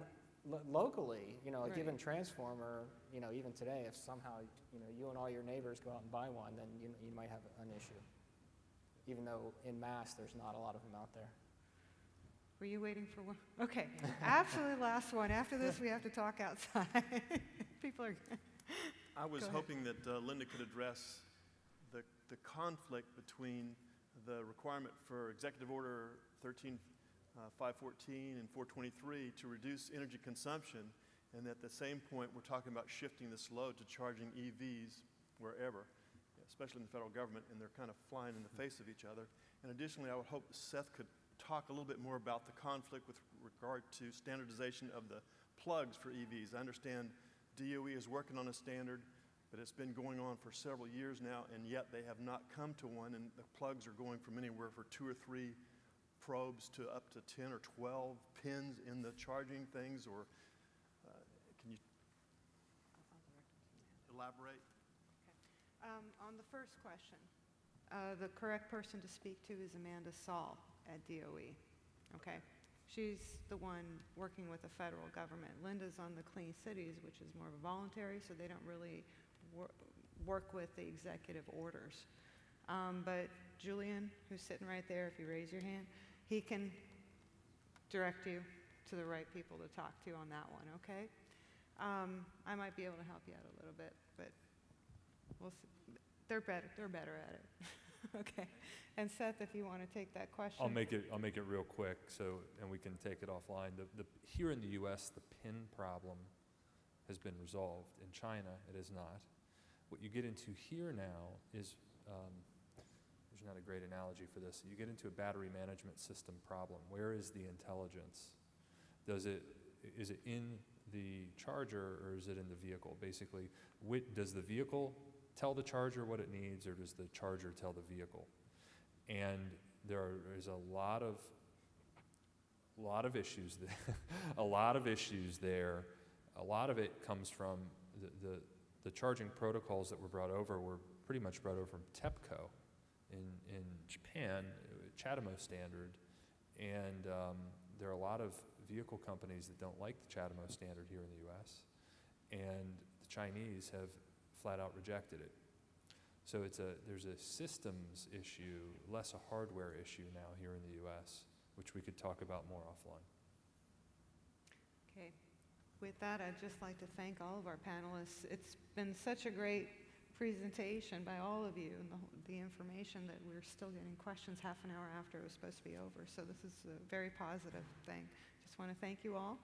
locally, a Right. given transformer, even today, if somehow, you and all your neighbors go out and buy one, then you might have an issue. Even though in mass, there's not a lot of them out there. Were you waiting for one? Okay, absolutely last one. After this, we have to talk outside. People are. I was Go ahead. hoping that Linda could address the conflict between the requirement for Executive Order 13514 and 423 to reduce energy consumption, and at the same point we're talking about shifting this load to charging EVs wherever, especially in the federal government, and they're kind of flying in the face of each other. And additionally, I would hope Seth could talk a little bit more about the conflict with regard to standardization of the plugs for EVs. I understand DOE is working on a standard, but it's been going on for several years now, and yet they have not come to one, and the plugs are going from anywhere for 2 or 3 probes to up to 10 or 12 pins in the charging things, or can you elaborate? On the first question, the correct person to speak to is Amanda Saul at DOE. Okay, she's the one working with the federal government. Linda's on the Clean Cities, which is more voluntary, so they don't really work with the executive orders. But Julian, who's sitting right there, if you raise your hand, he can direct you to the right people to talk to on that one, okay? I might be able to help you out a little bit, but we'll see. They're better at it. Okay. And Seth, if you want to take that question. I'll make it real quick, and we can take it offline. Here in the U.S., the pin problem has been resolved. In China, it is not. What you get into here now is, there's not a great analogy for this. You get into a battery management system problem. Where is the intelligence? Is it in the charger, or is it in the vehicle? Basically, does the vehicle tell the charger what it needs, or does the charger tell the vehicle? And there is a lot of issues there. A lot of issues there. A lot of it comes from the charging protocols that were brought over were pretty much brought over from TEPCO in Japan, CHAdeMO standard, and there are a lot of vehicle companies that don't like the CHAdeMO standard here in the U.S., and the Chinese have flat out rejected it. So there's a systems issue, less a hardware issue now here in the U.S., which we could talk about more offline. Okay. With that, I'd just like to thank all of our panelists. It's been such a great presentation by all of you, and the information that we're still getting questions half an hour after it was supposed to be over. So this is a very positive thing. Just want to thank you all.